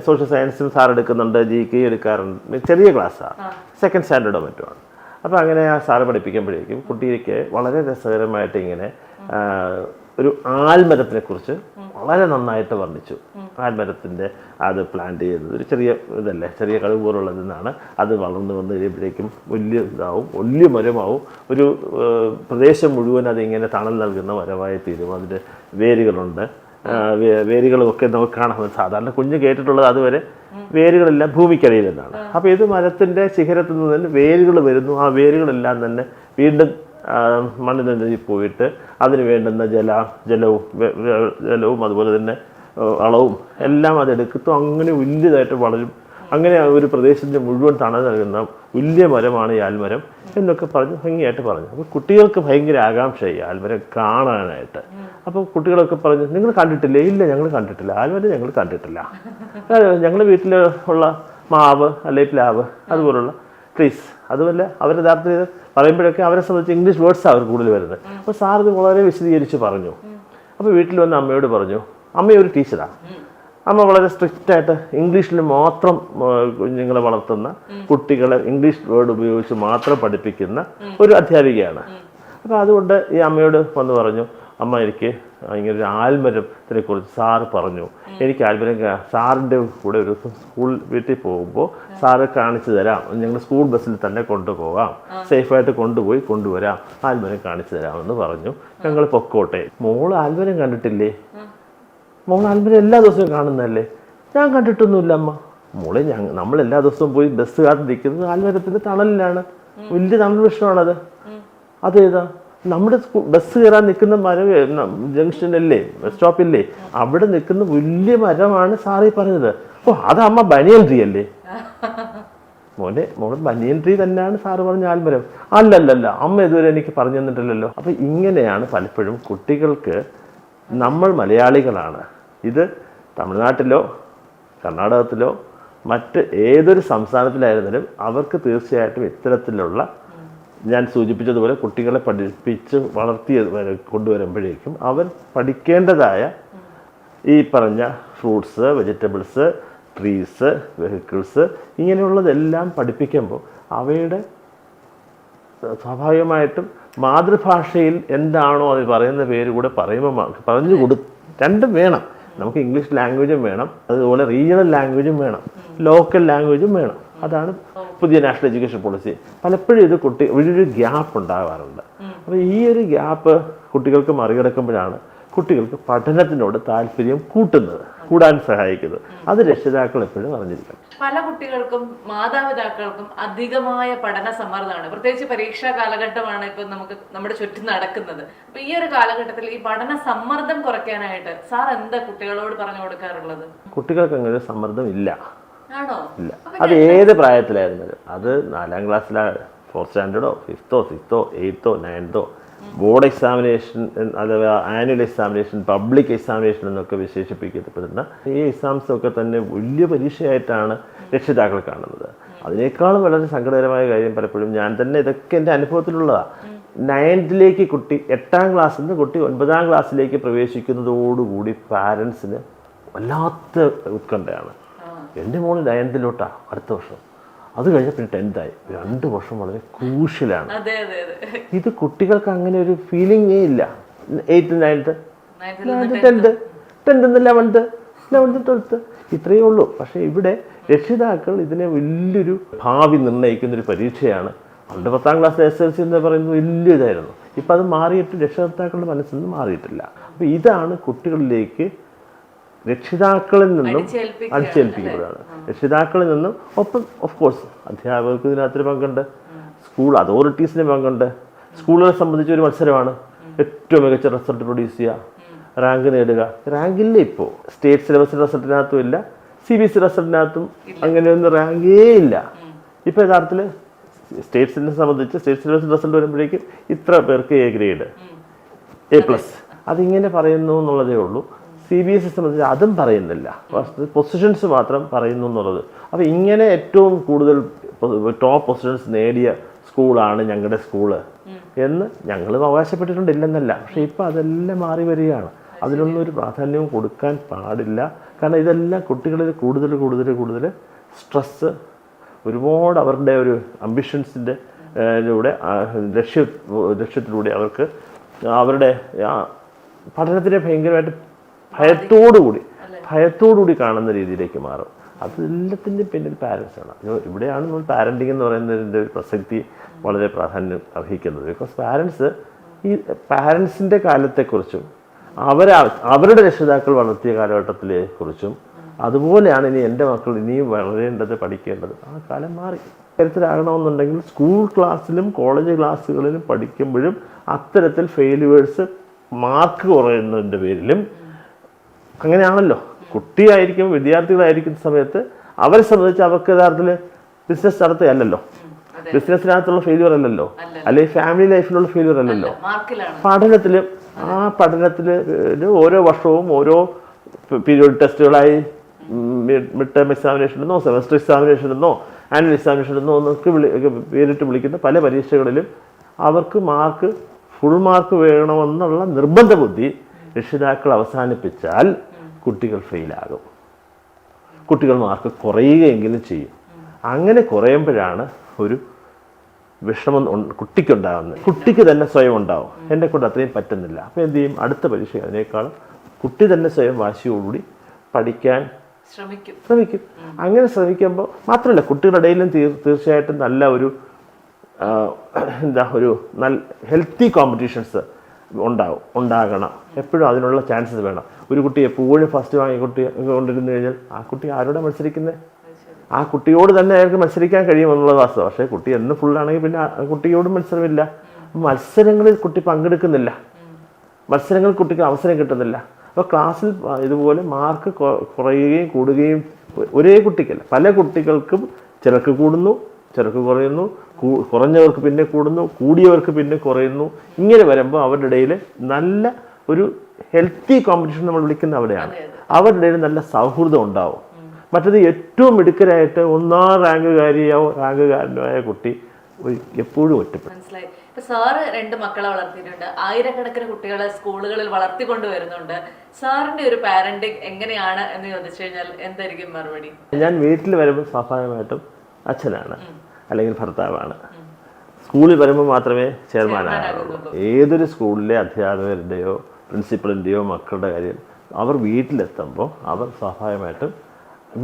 [SPEAKER 2] സോഷ്യൽ സയൻസും സാർ എടുക്കുന്നുണ്ട്, GK എടുക്കാറുണ്ട്. ചെറിയ ക്ലാസ്സാണ്, 2nd സ്റ്റാൻഡേർഡോ മറ്റുമാണ്. അപ്പോൾ അങ്ങനെ ആ സാറ് പഠിപ്പിക്കുമ്പോഴേക്കും കുട്ടിക്ക് വളരെ രസകരമായിട്ട് ഇങ്ങനെ ഒരു ആൽമരത്തിനെ കുറിച്ച് വളരെ നന്നായിട്ട് വർണ്ണിച്ചു. ആൽമരത്തിൻ്റെ അത് പ്ലാന്റ് ചെയ്തത് ഒരു ചെറിയ ഇതല്ലേ, ചെറിയ കഴിവ് പോലുള്ളതിൽ നിന്നാണ് അത് വളർന്നു വന്ന് കഴിയുമ്പോഴേക്കും വലിയ മരമാവും. ഒരു പ്രദേശം മുഴുവൻ അതിങ്ങനെ തണൽ നൽകുന്ന മരമായി തീരും. അതിൻ്റെ വേരുകളുണ്ട്, വേരുകളും ഒക്കെ നമുക്ക് കാണാൻ സാധാരണ കുഞ്ഞ് കേട്ടിട്ടുള്ളത് അതുവരെ വേരുകളെല്ലാം ഭൂമിക്കടിയിൽ നിന്നാണ്. അപ്പോൾ ഇത് മരത്തിൻ്റെ ശിഖരത്തിൽ നിന്ന് തന്നെ വേരുകൾ വരുന്നു. ആ വേരുകളെല്ലാം തന്നെ വീണ്ടും മണ്ണിൽ പോയിട്ട് അതിന് വേണ്ടുന്ന ജലവും അതുപോലെ തന്നെ വളവും എല്ലാം അതെടുക്കും. അങ്ങനെ വലിയതായിട്ട് വളരും. അങ്ങനെ ഒരു പ്രദേശത്തിൻ്റെ മുഴുവൻ തണൽ നൽകുന്ന വലിയ മരമാണ് ഈ ആൽമരം എന്നൊക്കെ പറഞ്ഞ് ഭംഗിയായിട്ട് പറഞ്ഞു. അപ്പോൾ കുട്ടികൾക്ക് ഭയങ്കര ആകാംക്ഷയായി ആൽമരം കാണാനായിട്ട്. അപ്പോൾ കുട്ടികളൊക്കെ പറഞ്ഞു, നിങ്ങൾ കണ്ടിട്ടില്ലേ? ഇല്ല, ഞങ്ങൾ കണ്ടിട്ടില്ല, ആൽമരം ഞങ്ങൾ കണ്ടിട്ടില്ല. ഞങ്ങളുടെ വീട്ടിൽ ഉള്ള മാവ് അല്ലെങ്കിൽ പ്ലാവ് അതുപോലുള്ള ട്രീസ് അതുപോലെ അവർ യഥാർത്ഥത്തിൽ പറയുമ്പോഴൊക്കെ അവരെ സംബന്ധിച്ച് ഇംഗ്ലീഷ് വേർഡ്സാണ് അവർ കൂടുതൽ വരുന്നത്. അപ്പോൾ സാർ ഇത് വളരെ വിശദീകരിച്ച് പറഞ്ഞു. അപ്പോൾ വീട്ടിൽ വന്ന് അമ്മയോട് പറഞ്ഞു. അമ്മ ഒരു ടീച്ചറാണ്. അമ്മ വളരെ സ്ട്രിക്റ്റായിട്ട് ഇംഗ്ലീഷിൽ മാത്രം കുഞ്ഞുങ്ങളെ വളർത്തുന്ന, കുട്ടികളെ ഇംഗ്ലീഷ് വേർഡ് ഉപയോഗിച്ച് മാത്രം പഠിപ്പിക്കുന്ന ഒരു അധ്യാപികയാണ്. അപ്പോൾ അതുകൊണ്ട് ഈ അമ്മയോട് വന്ന് പറഞ്ഞു, അമ്മ എനിക്ക് ഇങ്ങനൊരു ആൽമരത്തിനെ കുറിച്ച് സാറ് പറഞ്ഞു, എനിക്ക് ആൽമരം സാറിൻ്റെ കൂടെ ഒരു ദിവസം വീട്ടിൽ പോകുമ്പോൾ സാറ് കാണിച്ചു തരാം, ഞങ്ങൾ സ്കൂൾ ബസ്സിൽ തന്നെ കൊണ്ടുപോകാം, സേഫായിട്ട് കൊണ്ടുവരാം, ആൽമരം കാണിച്ചു തരാമെന്ന് പറഞ്ഞു. ഞങ്ങൾ പൊക്കോട്ടെ. മോള് ആൽമരം കണ്ടിട്ടില്ലേ? മോൾ ആൽമരം എല്ലാ ദിവസവും കാണുന്നതല്ലേ? ഞാൻ കണ്ടിട്ടൊന്നുമില്ല അമ്മ. മോളെ നമ്മൾ എല്ലാ ദിവസവും പോയി ബസ് കാത്ത് നിൽക്കുന്നത് ആൽമരത്തിൻ്റെ തണലിലാണ്. വലിയ തണൽ വൃക്ഷമാണത്. അതേതാ? നമ്മുടെ ബസ് കയറാൻ നിൽക്കുന്ന മരം ജംഗ്ഷനല്ലേ, ബസ് സ്റ്റോപ്പില്ലേ, അവിടെ നിൽക്കുന്ന വലിയ മരമാണ് സാറി പറഞ്ഞത്. ഓ, അത് അമ്മ ബനിയൻ ട്രീ അല്ലേ? മോളെ ബനിയൻ ട്രീ തന്നെയാണ് സാറ് പറഞ്ഞ ആൽമരം. അല്ലല്ലല്ല, അമ്മ ഇതുവരെ എനിക്ക് പറഞ്ഞു തന്നിട്ടില്ലല്ലോ. അപ്പം ഇങ്ങനെയാണ് പലപ്പോഴും കുട്ടികൾക്ക് നമ്മൾ മലയാളികളാണ്. ഇത് തമിഴ്നാട്ടിലോ കർണാടകത്തിലോ മറ്റ് ഏതൊരു സംസ്ഥാനത്തിലായിരുന്നാലും അവർക്ക് തീർച്ചയായിട്ടും ഇത്തരത്തിലുള്ള ഞാൻ സൂചിപ്പിച്ചതുപോലെ കുട്ടികളെ പഠിപ്പിച്ച് കൊണ്ടുവരുമ്പോഴേക്കും അവർ പഠിക്കേണ്ടതായ ഈ പറഞ്ഞ ഫ്രൂട്ട്സ്, വെജിറ്റബിൾസ്, ട്രീസ്, വെഹിക്കിൾസ് ഇങ്ങനെയുള്ളതെല്ലാം പഠിപ്പിക്കുമ്പോൾ അവയുടെ സ്വാഭാവികമായിട്ടും മാതൃഭാഷയിൽ എന്താണോ അത് പറയുന്ന പേര് കൂടെ പറഞ്ഞു രണ്ടും വേണം. നമുക്ക് ഇംഗ്ലീഷ് ലാംഗ്വേജും വേണം, അതുപോലെ റീജിയണൽ ലാംഗ്വേജും വേണം, ലോക്കൽ ലാംഗ്വേജും വേണം. അതാണ് പുതിയ നാഷണൽ എഡ്യൂക്കേഷൻ പോളിസി. പലപ്പോഴും ഇത് ഒരു ഗ്യാപ്പ് ഉണ്ടാകാറുണ്ട്. അപ്പോൾ ഈ ഒരു ഗ്യാപ്പ് കുട്ടികൾക്ക് മറികടക്കുമ്പോഴാണ് കുട്ടികൾക്ക് പഠനത്തിനോട് താല്പര്യം കൂടാൻ സഹായിക്കുന്നത്. അത് രക്ഷിതാക്കൾ എപ്പോഴും അറിഞ്ഞിരിക്കണം.
[SPEAKER 1] പല കുട്ടികൾക്കും മാതാപിതാക്കൾക്കും അധികമായ പഠന സമ്മർദ്ദമാണ്. പ്രത്യേകിച്ച് പരീക്ഷാ കാലഘട്ടമാണ് ഇപ്പൊ നമ്മുടെ ചുറ്റും നടക്കുന്നത്. അപ്പൊ ഈ ഒരു കാലഘട്ടത്തിൽ ഈ പഠന സമ്മർദ്ദം കുറയ്ക്കാനായിട്ട് സാർ എന്താ കുട്ടികളോട് പറഞ്ഞു കൊടുക്കാറുള്ളത്?
[SPEAKER 2] കുട്ടികൾക്ക് അങ്ങനെ ഒരു സമ്മർദ്ദം ഇല്ല.
[SPEAKER 1] ആണോ?
[SPEAKER 2] ഇല്ല. അത് ഏത് പ്രായത്തിലായിരുന്നാലും, അത് 4ാം ക്ലാസ്സിലോ 4th സ്റ്റാൻഡേർഡോ 5th, 6th, 8th, 9th board examination അഥവാ ആനുവൽ എക്സാമിനേഷൻ, പബ്ലിക് എക്സാമിനേഷൻ എന്നൊക്കെ വിശേഷിപ്പിക്കപ്പെടുന്ന ഈ എക്സാംസൊക്കെ തന്നെ വലിയ പരീക്ഷയായിട്ടാണ് രക്ഷിതാക്കൾ കാണുന്നത്. അതിനേക്കാളും വളരെ സങ്കടകരമായ കാര്യം പലപ്പോഴും ഞാൻ തന്നെ ഇതൊക്കെ എൻ്റെ അനുഭവത്തിലുള്ളതാണ്. 9th കുട്ടി 8ാം ക്ലാസ്സിൽ നിന്ന് കുട്ടി 9ാം ക്ലാസ്സിലേക്ക് പ്രവേശിക്കുന്നതോടുകൂടി പാരൻസിന് വല്ലാത്ത ഉത്കണ്ഠയാണ്. എൻ്റെ മോള് 9th അടുത്ത വർഷം, അത് കഴിഞ്ഞ പിന്നെ 10th 2 വർഷം വളരെ ക്രൂഷ്യലാണ്. ഇത് കുട്ടികൾക്ക് അങ്ങനെ ഒരു ഫീലിംഗേ ഇല്ല. 8th, 9th, 10th, 11th, 12th ഇത്രയേ ഉള്ളൂ. പക്ഷേ ഇവിടെ രക്ഷിതാക്കൾ ഇതിനെ വലിയൊരു ഭാവി നിർണ്ണയിക്കുന്നൊരു പരീക്ഷയാണ്. പണ്ട് 10ാം ക്ലാസ് SSLC എന്ന് പറയുന്നത് വലിയ ഇതായിരുന്നു. ഇപ്പം അത് മാറിയിട്ട് രക്ഷിതാക്കളുടെ മനസ്സിൽ നിന്ന് മാറിയിട്ടില്ല. അപ്പോൾ ഇതാണ് കുട്ടികളിലേക്ക് രക്ഷിതാക്കളിൽ നിന്നും അടിച്ചേൽപ്പിക്കപ്പെടുകയാണ്. രക്ഷിതാക്കളിൽ നിന്നും ഒപ്പം ഓഫ് കോഴ്സ് അധ്യാപകർക്ക് ഇതിനകത്തൊരു പങ്കുണ്ട്, സ്കൂൾ അതോറിറ്റീസിന് പങ്കുണ്ട്. സ്കൂളുകളെ സംബന്ധിച്ച് ഒരു മത്സരമാണ്. ഏറ്റവും മികച്ച റിസൾട്ട് പ്രൊഡ്യൂസ് ചെയ്യുക, റാങ്ക് നേടുക. റാങ്കില്ല ഇപ്പോൾ സ്റ്റേറ്റ് സിലബസ് റിസൾട്ടിനകത്തും ഇല്ല, CBSE റിസൾട്ടിനകത്തും അങ്ങനെയൊന്നും റാങ്കേ ഇല്ല. ഇപ്പോൾ യഥാർത്ഥത്തിൽ സ്റ്റേറ്റ്സിനെ സംബന്ധിച്ച് സ്റ്റേറ്റ് സിലബസ് റിസൾട്ട് വരുമ്പോഴേക്കും ഇത്ര പേർക്ക് A ഗ്രേഡ്, A+, അതിങ്ങനെ പറയുന്നു എന്നുള്ളതേ ഉള്ളൂ. CBSE സംബന്ധിച്ച് അതും പറയുന്നില്ല, പൊസിഷൻസ് മാത്രം പറയുന്നു എന്നുള്ളത്. അപ്പോൾ ഇങ്ങനെ ഏറ്റവും കൂടുതൽ ടോപ്പ് പൊസിഷൻസ് നേടിയ സ്കൂളാണ് ഞങ്ങളുടെ സ്കൂള് എന്ന് ഞങ്ങളും അവകാശപ്പെട്ടിട്ടുണ്ട്, ഇല്ലെന്നല്ല. പക്ഷേ ഇപ്പോൾ അതെല്ലാം മാറി വരികയാണ്. അതിനൊന്നും ഒരു പ്രാധാന്യവും കൊടുക്കാൻ പാടില്ല. കാരണം ഇതെല്ലാം കുട്ടികളിൽ കൂടുതൽ സ്ട്രെസ്സ്, ഒരുപാട് അവരുടെ ഒരു അംബിഷൻസിൻ്റെ ലക്ഷ്യത്തിലൂടെ അവർക്ക് അവരുടെ പഠനത്തിനെ ഭയങ്കരമായിട്ട് ഭയത്തോടുകൂടി കാണുന്ന രീതിയിലേക്ക് മാറും. അതെല്ലാത്തിൻ്റെ പിന്നിൽ പാരൻസാണ്. ഇവിടെയാണ് നമ്മൾ പാരൻറ്റിങ് എന്ന് പറയുന്നതിൻ്റെ ഒരു പ്രസക്തി വളരെ പ്രാധാന്യം അർഹിക്കുന്നത്. ബിക്കോസ് പാരൻസിൻ്റെ കാലത്തെക്കുറിച്ചും അവരുടെ രക്ഷിതാക്കൾ വളർത്തിയ കാലഘട്ടത്തിലെ കുറിച്ചും അതുപോലെയാണ് ഇനി എൻ്റെ മക്കൾ ഇനിയും വളരേണ്ടത്, പഠിക്കേണ്ടത്. ആ കാലം മാറി. തരത്തിലാകണമെന്നുണ്ടെങ്കിൽ സ്കൂൾ ക്ലാസ്സിലും കോളേജ് ക്ലാസ്സുകളിലും പഠിക്കുമ്പോഴും അത്തരത്തിൽ ഫെയിലുവേഴ്സ് മാർക്ക് കുറയുന്നതിൻ്റെ പേരിലും അങ്ങനെയാണല്ലോ. കുട്ടിയായിരിക്കും, വിദ്യാർത്ഥികളായിരിക്കുന്ന സമയത്ത് അവരെ സംബന്ധിച്ച് അവർക്ക് യഥാർത്ഥത്തിൽ ബിസിനസ് നടത്തുകയല്ലല്ലോ, ബിസിനസ്സിനകത്തുള്ള ഫെയിലിയർ അല്ലല്ലോ, അല്ലെങ്കിൽ ഫാമിലി ലൈഫിലുള്ള ഫെയിലിയർ അല്ലല്ലോ. പഠനത്തിലും പഠനത്തിൽ ഓരോ വർഷവും ഓരോ പീരിയോഡ് ടെസ്റ്റുകളായി മിഡ് ടേം എക്സാമിനേഷൻ എന്നോ സെമസ്റ്റർ എക്സാമിനേഷൻ എന്നോ ആനുവൽ എക്സാമിനേഷൻ എന്നോ എന്നൊക്കെ പേരിട്ട് വിളിക്കുന്ന പല പരീക്ഷകളിലും അവർക്ക് ഫുൾ മാർക്ക് വേണമെന്നുള്ള നിർബന്ധ ബുദ്ധി രക്ഷിതാക്കൾ അവസാനിപ്പിച്ചാൽ കുട്ടികൾ ഫെയിലാകും, കുട്ടികൾ മാർക്ക് കുറയുകയെങ്കിലും ചെയ്യും. അങ്ങനെ കുറയുമ്പോഴാണ് ഒരു വിഷമം കുട്ടിക്കുണ്ടാകുന്നത്. കുട്ടിക്ക് തന്നെ സ്വയം ഉണ്ടാവും, എന്നെ കൊണ്ട് അത്രയും പറ്റുന്നില്ല. അപ്പോൾ എന്ത് ചെയ്യും? അടുത്ത പരീക്ഷ അതിനേക്കാളും കുട്ടി തന്നെ സ്വയം വാശിയോടുകൂടി പഠിക്കാൻ ശ്രമിക്കും. അങ്ങനെ ശ്രമിക്കുമ്പോൾ മാത്രമല്ല, കുട്ടികളുടെ ഇടയിലും തീർച്ചയായിട്ടും നല്ല ഒരു നല്ല ഹെൽത്തി കോമ്പറ്റീഷൻസ് ഉണ്ടാകണം. എപ്പോഴും അതിനുള്ള ചാൻസസ് വേണം. ഒരു കുട്ടി എപ്പോഴും ഫസ്റ്റ് കൊണ്ടിരുന്നു കഴിഞ്ഞാൽ ആ കുട്ടി ആരോടെ മത്സരിക്കുന്നത്? ആ കുട്ടിയോട് തന്നെ അയാൾക്ക് മത്സരിക്കാൻ കഴിയുമെന്നുള്ളത് വാസ്തവം. പക്ഷേ കുട്ടി എന്ന് ഫുള്ളാണെങ്കിൽ പിന്നെ കുട്ടിയോട് മത്സരമില്ല. മത്സരങ്ങളിൽ കുട്ടി പങ്കെടുക്കുന്നില്ല, മത്സരങ്ങൾ കുട്ടിക്ക് അവസരം കിട്ടുന്നില്ല. അപ്പോൾ ക്ലാസ്സിൽ ഇതുപോലെ മാർക്ക് കുറയുകയും കൂടുകയും ഒരേ കുട്ടിക്കല്ല, പല കുട്ടികൾക്കും ചിലർക്ക് കൂടുന്നു, ചിലർക്ക് കുറയുന്നു, കുറഞ്ഞവർക്ക് പിന്നെ കൂടുന്നു, കൂടിയവർക്ക് പിന്നെ കുറയുന്നു. ഇങ്ങനെ വരുമ്പോൾ അവരുടെ ഇടയിൽ നല്ല ഒരു ഹെൽത്തി കോമ്പറ്റീഷൻ നമ്മൾ വിളിക്കുന്ന അവിടെയാണ്. അവരുടെ ഇടയിൽ നല്ല സൗഹൃദം ഉണ്ടാവും. മറ്റത് ഏറ്റവും മിടുക്കരായിട്ട് ഒന്നാം റാങ്കുകാരനോ ആയ കുട്ടി എപ്പോഴും ഒറ്റപ്പെടും.
[SPEAKER 1] മനസ്സിലായി. ഇപ്പൊ സാറ് 2 മക്കളെ വളർത്തിയിട്ടുണ്ട്, ആയിരക്കണക്കിന് കുട്ടികളെ സ്കൂളുകളിൽ വളർത്തിക്കൊണ്ട് വരുന്നുണ്ട്. സാറിന്റെ ഒരു പാരന്റിങ് എങ്ങനെയാണ് എന്ന് ചോദിച്ചു കഴിഞ്ഞാൽ എന്തായിരിക്കും മറുപടി?
[SPEAKER 2] ഞാൻ വീട്ടിൽ വരുമ്പോൾ സ്വാഭാവികമായിട്ടും അച്ഛനാണ് അല്ലെങ്കിൽ ഭർത്താവാണ്. സ്കൂളിൽ വരുമ്പോൾ മാത്രമേ ചെയർമാനാകുള്ളൂ. ഏതൊരു സ്കൂളിലെ അധ്യാപകരുടെയോ പ്രിൻസിപ്പളിൻ്റെയോ മക്കളുടെ കാര്യം അവർ വീട്ടിലെത്തുമ്പോൾ അവർ സ്വാഭാവികമായിട്ടും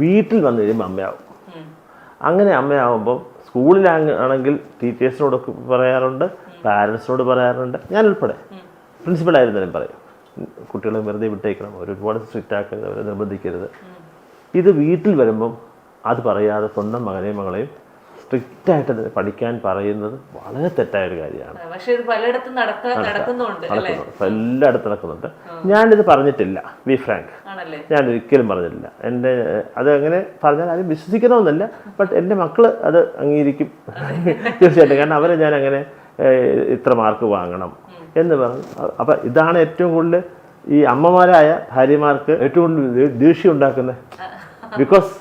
[SPEAKER 2] വീട്ടിൽ വന്നു കഴിയുമ്പോൾ അമ്മയാവും. അങ്ങനെ അമ്മയാവുമ്പം സ്കൂളിലാണെങ്കിൽ ടീച്ചേഴ്സിനോടൊക്കെ പറയാറുണ്ട്, പാരൻസിനോട് പറയാറുണ്ട്, ഞാൻ ഉൾപ്പെടെ പ്രിൻസിപ്പളായിരുന്നാലും പറയും, കുട്ടികളെ വെറുതെ വിട്ടേക്കണം, ഒരുപാട് സ്ട്രിക്റ്റ് ആക്കരുത്, അവരെ നിർബന്ധിക്കരുത്. ഇത് വീട്ടിൽ വരുമ്പം അത് പറയാതെ സ്വന്തം മകനെയും മകളെയും സ്ട്രിക്റ്റായിട്ട് പഠിക്കാൻ പറയുന്നത് വളരെ തെറ്റായൊരു കാര്യമാണ്.
[SPEAKER 1] എല്ലായിടത്തും
[SPEAKER 2] നടക്കുന്നുണ്ട്. ഞാനിത് പറഞ്ഞിട്ടില്ല, ബി ഫ്രാങ്ക്, ഞാൻ ഒരിക്കലും പറഞ്ഞിട്ടില്ല. എൻ്റെ അത് അങ്ങനെ പറഞ്ഞാൽ ആരും വിശ്വസിക്കണമെന്നല്ല, ബട്ട് എൻ്റെ മക്കൾ അത് അംഗീകരിക്കും തീർച്ചയായിട്ടും. കാരണം അവരെ ഞാൻ അങ്ങനെ ഇത്ര മാർക്ക് വാങ്ങണം എന്ന് പറഞ്ഞു. അപ്പം ഇതാണ് ഏറ്റവും കൂടുതൽ ഈ അമ്മമാരായ ഭാര്യമാർക്ക് ഏറ്റവും കൂടുതൽ ദേഷ്യം ഉണ്ടാക്കുന്നത്. ബിക്കോസ്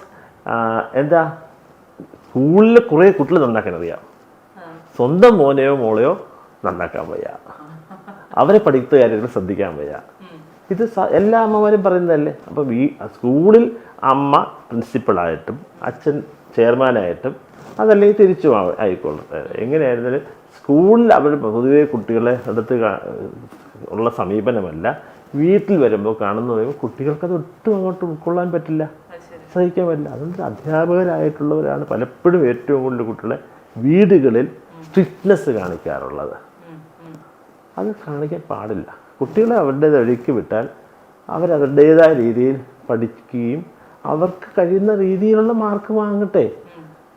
[SPEAKER 2] എന്താ, സ്കൂളിൽ കുറേ കുട്ടികൾ നന്നാക്കാൻ അറിയാം, സ്വന്തം മോനെയോ മോളെയോ നന്നാക്കാൻ വയ്യ, അവരെ പഠിത്ത കാര്യങ്ങൾ ശ്രദ്ധിക്കാൻ വയ്യ. ഇത് എല്ലാ അമ്മമാരും പറയുന്നതല്ലേ. അപ്പം സ്കൂളിൽ അമ്മ പ്രിൻസിപ്പളായിട്ടും അച്ഛൻ ചെയർമാനായിട്ടും അതല്ലെങ്കിൽ തിരിച്ചു ആയിക്കൊള്ളട്ടെ, എങ്ങനെയായിരുന്നാലും സ്കൂളിൽ അവർ പൊതുവേ കുട്ടികളെ അടുത്ത് ഉള്ള സമീപനമല്ല. വീട്ടിൽ വരുമ്പോൾ കാണുന്ന പറയുമ്പോൾ കുട്ടികൾക്കത് ഒട്ടും അങ്ങോട്ട് ഉൾക്കൊള്ളാൻ പറ്റില്ല, സഹിക്കാൻ പറ്റില്ല. അതുകൊണ്ട് അധ്യാപകരായിട്ടുള്ളവരാണ് പലപ്പോഴും ഏറ്റവും കൂടുതൽ കുട്ടികളെ വീടുകളിൽ സ്ട്രിക്റ്റ്നെസ് കാണിക്കാറുള്ളത്. അത് കാണിക്കാൻ പാടില്ല. കുട്ടികളെ അവരുടെ വഴിക്ക് വിട്ടാൽ അവരവരുടേതായ രീതിയിൽ പഠിക്കുകയും അവർക്ക് കഴിയുന്ന രീതിയിലുള്ള മാർക്ക് വാങ്ങട്ടെ.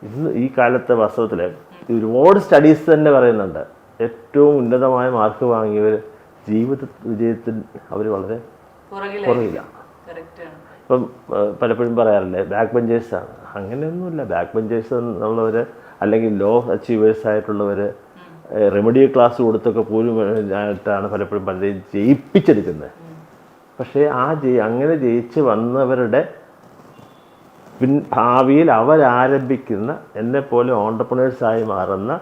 [SPEAKER 2] ഇന്ന് ഈ കാലത്തെ വാസ്തവത്തിൽ ഒരുപാട് സ്റ്റഡീസ് തന്നെ പറയുന്നുണ്ട്, ഏറ്റവും ഉന്നതമായ മാർക്ക് വാങ്ങിയവർ ജീവിത വിജയത്തിൽ അവർ വളരെ പുറകിലാണ്. ഇപ്പം പലപ്പോഴും പറയാറില്ലേ ബാക്ക് ബെഞ്ചേഴ്സാണ്. അങ്ങനെയൊന്നുമില്ല. ബാക്ക് ബെഞ്ചേഴ്സ് എന്നുള്ളവർ അല്ലെങ്കിൽ ലോ അച്ചീവേഴ്സ് ആയിട്ടുള്ളവർ റെമഡിയൽ ക്ലാസ് കൊടുത്തൊക്കെ പോലും ആയിട്ടാണ് പലപ്പോഴും പലരെയും ജയിപ്പിച്ചെടുക്കുന്നത്. പക്ഷേ അങ്ങനെ ജയിച്ച് വന്നവരുടെ ഭാവിയിൽ അവരാരംഭിക്കുന്ന എന്നെപ്പോലെ ഓൺട്രപ്രണേഴ്സായി മാറുന്ന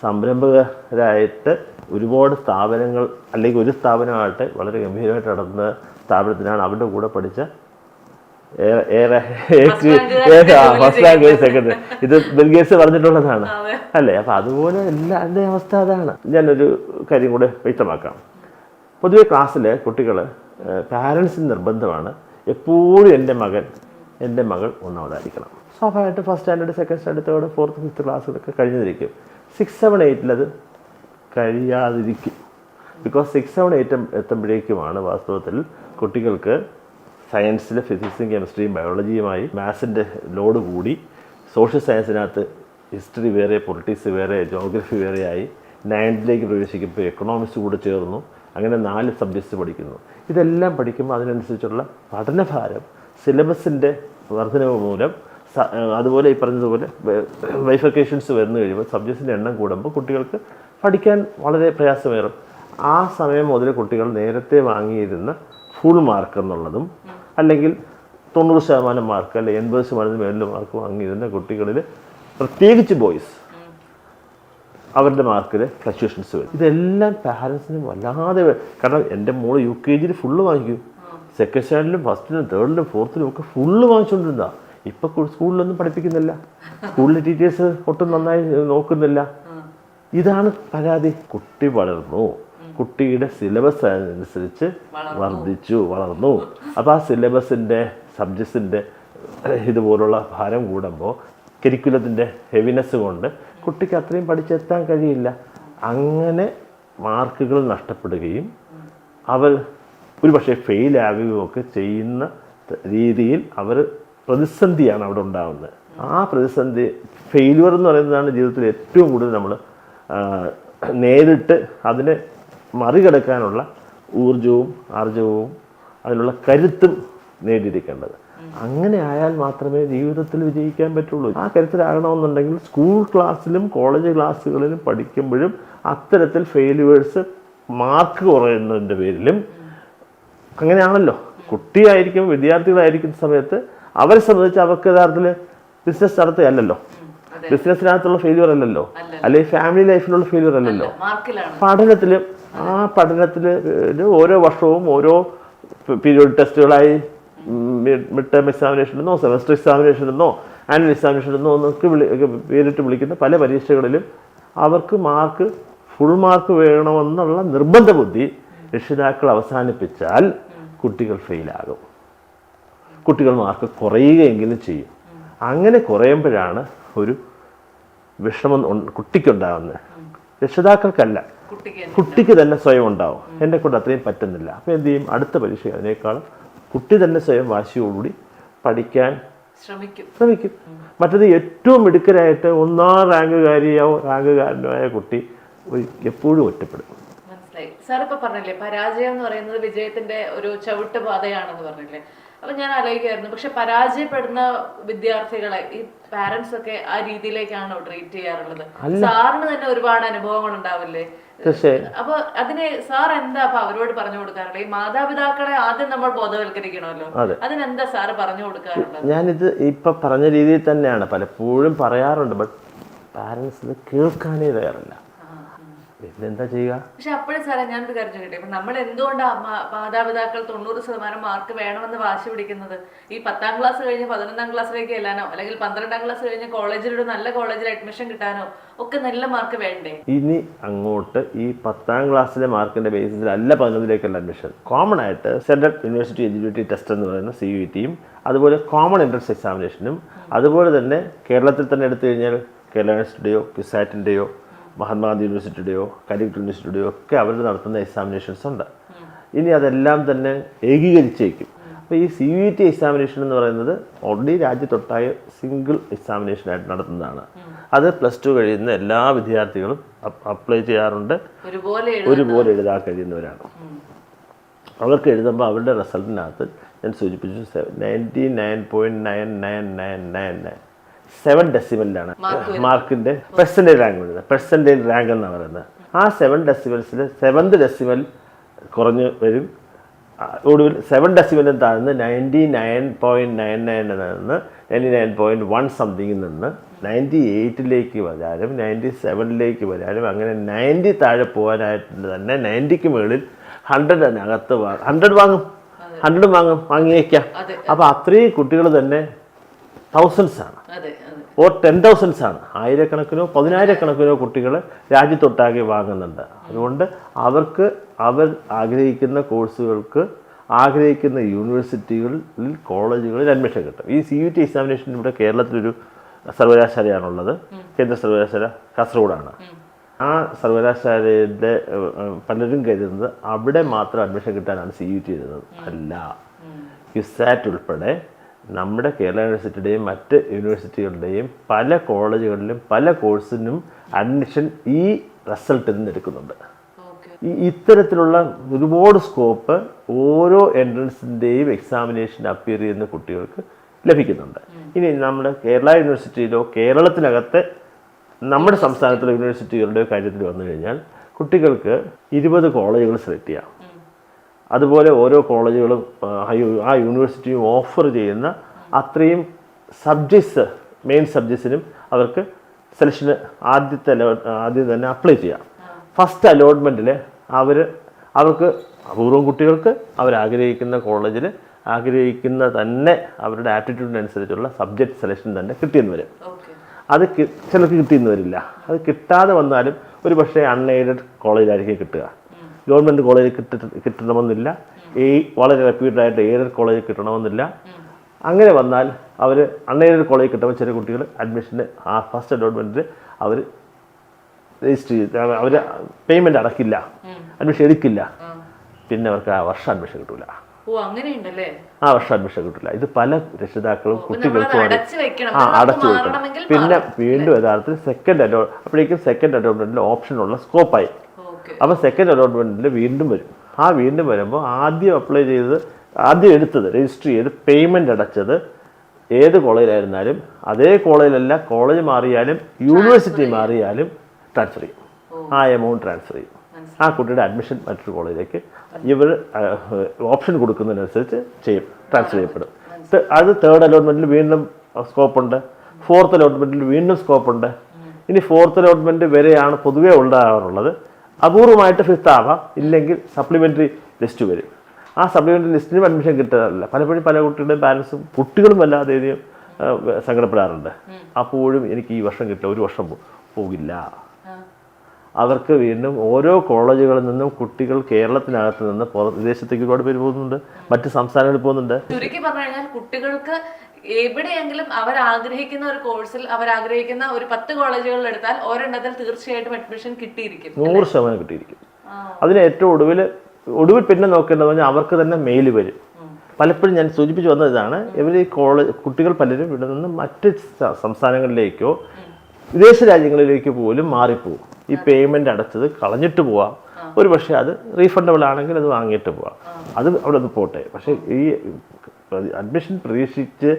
[SPEAKER 2] സംരംഭകരായിട്ട് ഒരുപാട് സ്ഥാപനങ്ങൾ അല്ലെങ്കിൽ ഒരു സ്ഥാപനമായിട്ട് വളരെ ഗംഭീരമായിട്ട് നടന്ന സ്ഥാപനത്തിനാണ് അവരുടെ കൂടെ പഠിച്ച ഫസ്റ്റ് റാങ്ക് സെക്കൻഡ്. ഇത് ബിൽ ഗേറ്റ്സ് പറഞ്ഞിട്ടുള്ളതാണ് അല്ലേ. അപ്പം അതുപോലെ എല്ലാവരുടെയും അവസ്ഥ അതാണ്. ഞാനൊരു കാര്യം കൂടെ വ്യക്തമാക്കാം. പൊതുവെ ക്ലാസ്സിൽ കുട്ടികൾ പാരൻസിന് നിർബന്ധമാണ് എപ്പോഴും എൻ്റെ മകൾ ഒന്നാമതായിരിക്കണം. സ്വാഭാവികമായിട്ട് first standard, second standard, third, fourth, fifth ക്ലാസ്സിലൊക്കെ കഴിഞ്ഞിരിക്കും. 6, 7, 8 അത് കഴിയാതിരിക്കും. ബിക്കോസ് 6, 7, 8 എത്തുമ്പോഴേക്കുമാണ് വാസ്തവത്തിൽ കുട്ടികൾക്ക് സയൻസിൽ ഫിസിക്സും കെമിസ്ട്രിയും ബയോളജിയുമായി മാത്സിൻ്റെ ലോഡ് കൂടി സോഷ്യൽ സയൻസിനകത്ത് ഹിസ്റ്ററി വേറെ, പൊളിറ്റിക്സ് വേറെ, ജോഗ്രഫി വേറെയായി 9th പ്രവേശിക്കുമ്പോൾ എക്കണോമിക്സ് കൂടെ ചേർന്നു. അങ്ങനെ 4 സബ്ജക്ട്സ് പഠിക്കുന്നു. ഇതെല്ലാം പഠിക്കുമ്പോൾ അതിനനുസരിച്ചുള്ള പഠനഭാരം സിലബസിൻ്റെ വർധനവ് മൂലം, അതുപോലെ ഈ പറഞ്ഞതുപോലെ ബൈഫർക്കേഷൻസ് വന്നു കഴിയുമ്പോൾ സബ്ജക്ട്സിൻ്റെ എണ്ണം കൂടുമ്പോൾ കുട്ടികൾക്ക് പഠിക്കാൻ വളരെ പ്രയാസമേറും. ആ സമയം മുതൽ കുട്ടികൾ നേരത്തെ വാങ്ങിയിരുന്ന ഫുൾ മാർക്ക് എന്നുള്ളതും അല്ലെങ്കിൽ 90% മാർക്ക് അല്ലെങ്കിൽ 80% മേളിൽ മാർക്ക് വാങ്ങിയിരുന്ന കുട്ടികളിൽ പ്രത്യേകിച്ച് ബോയ്സ് അവരുടെ മാർക്കിൽ ഫ്ലക്ച്വേഷൻസ് വരും. ഇതെല്ലാം പാരൻസിന് വല്ലാതെ, കാരണം എൻ്റെ മോള് UKG ഫുള്ള് വാങ്ങിക്കും, സെക്കൻഡ് സ്റ്റാൻഡേർഡിലും ഫസ്റ്റിലും 3rd-ലും 4th-ലും ഒക്കെ ഫുള്ള് വാങ്ങിച്ചുകൊണ്ടിരുന്ന. ഇപ്പം സ്കൂളിലൊന്നും പഠിപ്പിക്കുന്നില്ല, സ്കൂളിലെ ടീച്ചേഴ്സ് ഒട്ടും നന്നായി നോക്കുന്നില്ല. ഇതാണ് പരാതി. കുട്ടി വളർന്നു, കുട്ടിയുടെ സിലബസ് അനുസരിച്ച് വളർന്നു. അപ്പോൾ ആ സിലബസിൻ്റെ സബ്ജക്ട്സിൻ്റെ ഇതുപോലുള്ള ഭാരം കൂടുമ്പോൾ കരിക്കുലത്തിൻ്റെ ഹെവിനെസ് കൊണ്ട് കുട്ടിക്ക് അത്രയും പഠിച്ചെത്താൻ കഴിയില്ല. അങ്ങനെ മാർക്കുകൾ നഷ്ടപ്പെടുകയും അവർ ഒരു പക്ഷേ ഫെയിലാവുകയൊക്കെ ചെയ്യുന്ന രീതിയിൽ അവർ പ്രതിസന്ധിയാണ് അവിടെ ഉണ്ടാകുന്നത്. ആ പ്രതിസന്ധി, ഫെയിലുവർ എന്ന് പറയുന്നതാണ് ജീവിതത്തിൽ ഏറ്റവും കൂടുതൽ നമ്മൾ നേരിട്ട് അതിനെ മറികടക്കാനുള്ള ഊർജവും ആർജവവും അതിനുള്ള കരുത്തും നേടിയിരിക്കേണ്ടത്. അങ്ങനെ ആയാൽ മാത്രമേ ജീവിതത്തിൽ വിജയിക്കാൻ പറ്റുള്ളൂ. ആ കരുത്തിലാകണമെന്നുണ്ടെങ്കിൽ സ്കൂൾ ക്ലാസ്സിലും കോളേജ് ക്ലാസ്സുകളിലും പഠിക്കുമ്പോഴും അത്തരത്തിൽ ഫെയിലുവേഴ്സ് മാർക്ക് കുറയുന്നതിൻ്റെ പേരിലും അങ്ങനെയാണല്ലോ. കുട്ടിയായിരിക്കും, വിദ്യാർത്ഥികളായിരിക്കുന്ന സമയത്ത് അവരെ സംബന്ധിച്ച് അവർക്ക് യഥാർത്ഥത്തിൽ ബിസിനസ് നടത്തുകയല്ലോ, ബിസിനസ്സിനകത്തുള്ള ഫെയിലുവർ അല്ലല്ലോ, അല്ലെങ്കിൽ ഫാമിലി ലൈഫിലുള്ള ഫെയിലുവർ അല്ലല്ലോ, പഠനത്തിലും. ആ പഠനത്തിൽ ഓരോ വർഷവും ഓരോ പീരിയോഡ് ടെസ്റ്റുകളായി മിഡ് ടേം എക്സാമിനേഷനെന്നോ സെമസ്റ്റർ എക്സാമിനേഷനെന്നോ ആനുവൽ എക്സാമിനേഷനെന്നോ എന്നൊക്കെ പേരിട്ട് വിളിക്കുന്ന പല പരീക്ഷകളിലും അവർക്ക് മാർക്ക്, ഫുൾ മാർക്ക് വേണമെന്നുള്ള നിർബന്ധ ബുദ്ധി രക്ഷിതാക്കൾ അവസാനിപ്പിച്ചാൽ കുട്ടികൾ ഫെയിലാകും, കുട്ടികൾ മാർക്ക് കുറയുകയെങ്കിലും ചെയ്യും. അങ്ങനെ കുറയുമ്പോഴാണ് ഒരു വിഷമം കുട്ടിക്കുണ്ടാകുന്നത്. രക്ഷിതാക്കൾക്കല്ല, കുട്ടിക്ക് തന്നെ സ്വയം ഉണ്ടാവും, എന്നെ കൊണ്ട് അത്രയും പറ്റുന്നില്ല. അപ്പോൾ എന്ത് ചെയ്യും? അടുത്ത പരീക്ഷ അതിനേക്കാളും കുട്ടി തന്നെ സ്വയം വാശിയോടുകൂടി പഠിക്കാൻ ശ്രമിക്കും. മറ്റത് ഏറ്റവും മിടുക്കരായിട്ട് 1ാം റാങ്കുകാരനോ ആയ കുട്ടി എപ്പോഴും ഒറ്റപ്പെടും.
[SPEAKER 1] മനസ്സിലായി. സാർ ഇപ്പൊ പറഞ്ഞില്ലേ പരാജയം എന്ന് പറയുന്നത് വിജയത്തിന്റെ ഒരു ചവിട്ട് പാതയാണെന്ന് പറഞ്ഞില്ലേ. അപ്പൊ ഞാൻ ആലോചിക്കായിരുന്നു, പക്ഷെ പരാജയപ്പെടുന്ന വിദ്യാർത്ഥികളെ ഈ പാരന്റ്സ് ഒക്കെ ആ രീതിയിലേക്കാണോ ട്രീറ്റ് ചെയ്യാറുള്ളത്? സാറിന് തന്നെ ഒരുപാട് അനുഭവങ്ങൾ ഉണ്ടാവില്ലേ? അപ്പൊ അതിന് സാർ എന്താ അപ്പൊ അവരോട് പറഞ്ഞു കൊടുക്കാറുള്ളത്? ഈ മാതാപിതാക്കളെ ആദ്യം നമ്മൾ ബോധവൽക്കരിക്കണമല്ലോ, അതിനെന്താ സാറ് പറഞ്ഞു കൊടുക്കാറുള്ളത്?
[SPEAKER 2] ഞാനിത് ഇപ്പൊ പറഞ്ഞ രീതിയിൽ തന്നെയാണ് പലപ്പോഴും പറയാറുണ്ട്. ബട്ട് പാരന്റ്സ് കേൾക്കാനേ തയ്യാറില്ല. എന്താ ചെയ്യുക?
[SPEAKER 1] പക്ഷെ അപ്പോഴും സാറേ ഞാനൊരു കാര്യം ചോദിക്കട്ടെ, ഇപ്പൊ നമ്മൾ എന്തുകൊണ്ടാണ് മാതാപിതാക്കൾ 90% മാർക്ക് വേണമെന്ന് വാശി പിടിക്കുന്നത്? ഈ 10ാം ക്ലാസ് കഴിഞ്ഞ് 11ാം ക്ലാസ്സിലേക്ക് ചെല്ലാനോ അല്ലെങ്കിൽ 12ാം ക്ലാസ് കഴിഞ്ഞ് കോളേജിലൊരു നല്ല കോളേജിൽ അഡ്മിഷൻ കിട്ടാനോ ഒക്കെ നല്ല മാർക്ക് വേണ്ടേ?
[SPEAKER 2] ഇനി അങ്ങോട്ട് ഈ 10ാം ക്ലാസ്സിലെ മാർക്കിന്റെ ബേസിസിലല്ല 11ലേക്കുള്ള അഡ്മിഷൻ. കോമൺ ആയിട്ട് സെൻട്രൽ യൂണിവേഴ്സിറ്റി എലിജിബിലിറ്റി ടെസ്റ്റ് എന്ന് പറയുന്ന CUET-യും അതുപോലെ കോമൺ എൻട്രൻസ് എക്സാമിനേഷനും അതുപോലെ തന്നെ കേരളത്തിൽ തന്നെ എടുത്തു കഴിഞ്ഞാൽ കേരള യൂണിവേഴ്സിറ്റിയുടെയോ ക്യുസാറ്റിൻ്റെയോ മഹാത്മാഗാന്ധി യൂണിവേഴ്സിറ്റിയുടെയോ കാലിക്കറ്റ് യൂണിവേഴ്സിറ്റിയുടെയോ ഒക്കെ അവർ നടത്തുന്ന എക്സാമിനേഷൻസ് ഉണ്ട്. ഇനി അതെല്ലാം തന്നെ ഏകീകരിച്ചേക്കും. അപ്പോൾ ഈ CUET എക്സാമിനേഷൻ എന്ന് പറയുന്നത് ഓൾറെഡി രാജ്യത്തൊട്ടായ സിംഗിൾ എക്സാമിനേഷനായിട്ട് നടത്തുന്നതാണ്. അത് +2 കഴിയുന്ന എല്ലാ വിദ്യാർത്ഥികളും അപ്ലൈ ചെയ്യാറുണ്ട്, ഒരുപോലെ എഴുതാൻ കഴിയുന്നവരാണ്. അവർക്ക് എഴുതുമ്പോൾ അവരുടെ റിസൾട്ടിനകത്ത് ഞാൻ സൂചിപ്പിച്ചു 99.99999 7 ഡെസിമലിലാണ് മാർക്കിൻ്റെ പെർസെൻറ്റേജ് റാങ്ക് വരുന്നത്. പെർസെൻറ്റേജ് റാങ്ക് എന്നാണ് പറയുന്നത്. ആ 7 ഡെസിമൽസിൽ 7th ഡെസിമൽ കുറഞ്ഞ് വരും. ഒടുവിൽ 7 ഡെസിമലിൽ താഴ്ന്ന് 99.99 നിന്ന് 99.1 സംതിങ്ങിൽ നിന്ന് 98ലേക്ക് വരാനും 97ലേക്ക് വരാനും അങ്ങനെ 90 താഴെ പോകാനായിട്ട് തന്നെ 90ക്ക് മുകളിൽ 100 വാങ്ങിയേക്കാം. അപ്പോൾ അത്രയും കുട്ടികൾ തന്നെ thousands ആണ്, ഓർ 10,000s ആണ്. ആയിരക്കണക്കിനോ 10,000കണക്കിനോ കുട്ടികൾ രാജ്യത്തൊട്ടാകെ വാങ്ങുന്നുണ്ട്. അതുകൊണ്ട് അവർക്ക് അവർ ആഗ്രഹിക്കുന്ന കോഴ്സുകൾക്ക് ആഗ്രഹിക്കുന്ന യൂണിവേഴ്സിറ്റികളിൽ കോളേജുകളിൽ അഡ്മിഷൻ കിട്ടും. ഈ CUET എക്സാമിനേഷൻ ഇവിടെ കേരളത്തിലൊരു സർവകലാശാലയാണുള്ളത്, കേന്ദ്ര സർവകലാശാല കാസർഗോഡാണ്. ആ സർവകലാശാലയുടെ പലരും കരുതുന്നത് അവിടെ മാത്രം അഡ്മിഷൻ കിട്ടാനാണ് CUT എഴുതുന്നത്. അല്ല, ക്യുസാറ്റ് ഉൾപ്പെടെ നമ്മുടെ കേരള യൂണിവേഴ്സിറ്റിയുടെയും മറ്റ് യൂണിവേഴ്സിറ്റികളുടെയും പല കോളേജുകളിലും പല കോഴ്സിനും അഡ്മിഷൻ ഈ റിസൾട്ടിൽ നിന്ന് എടുക്കുന്നുണ്ട്. ഇത്തരത്തിലുള്ള ഒരുപാട് സ്കോപ്പ് ഓരോ എൻട്രൻസിൻ്റെയും എക്സാമിനേഷൻ അപ്പിയർ ചെയ്യുന്ന കുട്ടികൾക്ക് ലഭിക്കുന്നുണ്ട്. ഇനി നമ്മുടെ കേരള യൂണിവേഴ്സിറ്റിയിലോ കേരളത്തിനകത്തെ നമ്മുടെ സംസ്ഥാനത്തിലെ യൂണിവേഴ്സിറ്റികളുടെ കാര്യത്തിൽ വന്നു കഴിഞ്ഞാൽ കുട്ടികൾക്ക് 20 കോളേജുകൾ സെലക്ട് ചെയ്യാം. അതുപോലെ ഓരോ കോളേജുകളും ആ യൂണിവേഴ്സിറ്റിയും ഓഫർ ചെയ്യുന്ന അത്രയും സബ്ജക്ട്സ് മെയിൻ സബ്ജക്ട്സിനും അവർക്ക് സെലക്ഷന് ആദ്യം തന്നെ അപ്ലൈ ചെയ്യാം. ഫസ്റ്റ് അലോട്ട്മെൻറ്റിൽ അവർക്ക് അപൂർവം കുട്ടികൾക്ക് അവരാഗ്രഹിക്കുന്ന കോളേജിൽ ആഗ്രഹിക്കുന്ന തന്നെ അവരുടെ ആപ്റ്റിറ്റ്യൂഡിനനുസരിച്ചുള്ള സബ്ജക്റ്റ് സെലക്ഷൻ തന്നെ കിട്ടിയെന്ന് വരും. അത് ചിലർക്ക് കിട്ടിയെന്ന് വരില്ല. അത് കിട്ടാതെ വന്നാലും ഒരു പക്ഷേ അൺഎയ്ഡഡ് കോളേജിലായിരിക്കും കിട്ടുക. ഗവൺമെൻറ് കോളേജിൽ കിട്ടണമെന്നില്ല. വളരെ റെപ്യൂട്ടഡായിട്ട് എയ്ഡഡ് കോളേജിൽ കിട്ടണമെന്നില്ല. അങ്ങനെ വന്നാൽ അവർ അൺഎയ്ഡഡ് കോളേജിൽ കിട്ടുമ്പോൾ ചില കുട്ടികൾ അഡ്മിഷന് ആ ഫസ്റ്റ് അലോട്ട്മെൻറ്റിൽ അവർ രജിസ്റ്റർ ചെയ്ത് അവർ പേയ്മെൻറ്റ് അടക്കില്ല, അഡ്മിഷൻ എടുക്കില്ല. പിന്നെ അവർക്ക് ആ വർഷം അഡ്മിഷൻ കിട്ടില്ല. ആ വർഷം അഡ്മിഷൻ കിട്ടില്ല. ഇത് പല രക്ഷിതാക്കളും കുട്ടികൾക്കും അടച്ചു വെക്കണം. പിന്നെ വീണ്ടും യഥാർത്ഥത്തിൽ അപ്പോഴേക്കും സെക്കൻഡ് അലോട്ട്മെൻറ്റിൽ ഓപ്ഷനുള്ള സ്കോപ്പായി. അപ്പോൾ സെക്കൻഡ് അലോട്ട്മെൻറ്റിൽ വീണ്ടും വരും. ആ വീണ്ടും വരുമ്പോൾ ആദ്യം എടുത്തത് രജിസ്റ്റർ ചെയ്ത് പേയ്മെൻറ്റ് അടച്ചത് ഏത് കോളേജിലായിരുന്നാലും അതേ കോളേജിലല്ല, കോളേജ് മാറിയാലും യൂണിവേഴ്സിറ്റി മാറിയാലും ട്രാൻസ്ഫർ ചെയ്യും. ആ എമൗണ്ട് ട്രാൻസ്ഫർ ചെയ്യും. ആ കുട്ടിയുടെ അഡ്മിഷൻ മറ്റൊരു കോളേജിലേക്ക് ഇവർ ഓപ്ഷൻ കൊടുക്കുന്നതിനനുസരിച്ച് ട്രാൻസ്ഫർ ചെയ്യപ്പെടും. അത് തേർഡ് അലോട്ട്മെൻറ്റിൽ വീണ്ടും സ്കോപ്പുണ്ട്. ഫോർത്ത് അലോട്ട്മെൻറ്റിൽ വീണ്ടും സ്കോപ്പുണ്ട്. ഇനി ഫോർത്ത് അലോട്ട്മെൻറ്റ് വരെയാണ് പൊതുവേ ഉണ്ടാകാറുള്ളത്. അപൂർവമായിട്ട് ഫിഫ്ത്ത് ആവാം, ഇല്ലെങ്കിൽ സപ്ലിമെൻ്ററി ലിസ്റ്റ് വരും. ആ സപ്ലിമെൻ്ററി ലിസ്റ്റിനും അഡ്മിഷൻ കിട്ടാറില്ല. പലപ്പോഴും പല കുട്ടികളുടെ പാരൻസും കുട്ടികളും വല്ലാതെയും സങ്കടപ്പെടാറുണ്ട്. അപ്പോഴും എനിക്ക് ഈ വർഷം കിട്ടില്ല, ഒരു വർഷം പോകില്ല. അവർക്ക് വീണ്ടും ഓരോ കോളേജുകളിൽ നിന്നും കുട്ടികൾ കേരളത്തിനകത്ത് നിന്ന് വിദേശത്തേക്ക് ഒരുപാട് പേര് പോകുന്നുണ്ട്, മറ്റ് സംസ്ഥാനങ്ങളിൽ പോകുന്നുണ്ട്.
[SPEAKER 1] ചുരുക്കി പറഞ്ഞു കഴിഞ്ഞാൽ കുട്ടികൾക്ക് എവിടെയെങ്കിലും അവർ ആഗ്രഹിക്കുന്ന ഒരു കോഴ്സിൽ അവർ ആഗ്രഹിക്കുന്ന ഒരു 10 കോളേജുകളിൽ എടുത്താൽ ഒരെണ്ണത്തിൽ തീർച്ചയായിട്ടും അഡ്മിഷൻ കിട്ടിയിരിക്കും,
[SPEAKER 2] 100% കിട്ടിയിരിക്കും. അതിന് ഏറ്റവും ഒടുവിൽ പിന്നെ നോക്കേണ്ടത് പറഞ്ഞാൽ അവർക്ക് തന്നെ മെയിൽ വരും. പലപ്പോഴും ഞാൻ സൂചിപ്പിച്ചു വന്നത് ഇതാണ്, ഇവർ ഈ കുട്ടികൾ പലരും ഇവിടെ നിന്ന് മറ്റ് സംസ്ഥാനങ്ങളിലേക്കോ വിദേശ രാജ്യങ്ങളിലേക്ക് പോലും മാറിപ്പോവും. ഈ പേയ്മെൻറ്റ് അടച്ചത് കളഞ്ഞിട്ട് പോവാം. ഒരു പക്ഷേ അത് റീഫണ്ടബിൾ ആണെങ്കിൽ അത് വാങ്ങിയിട്ട് പോവാം. അത് അവിടെ ഒന്ന് പോട്ടെ. പക്ഷേ ഈ അഡ്മിഷൻ പ്രതീക്ഷിച്ച്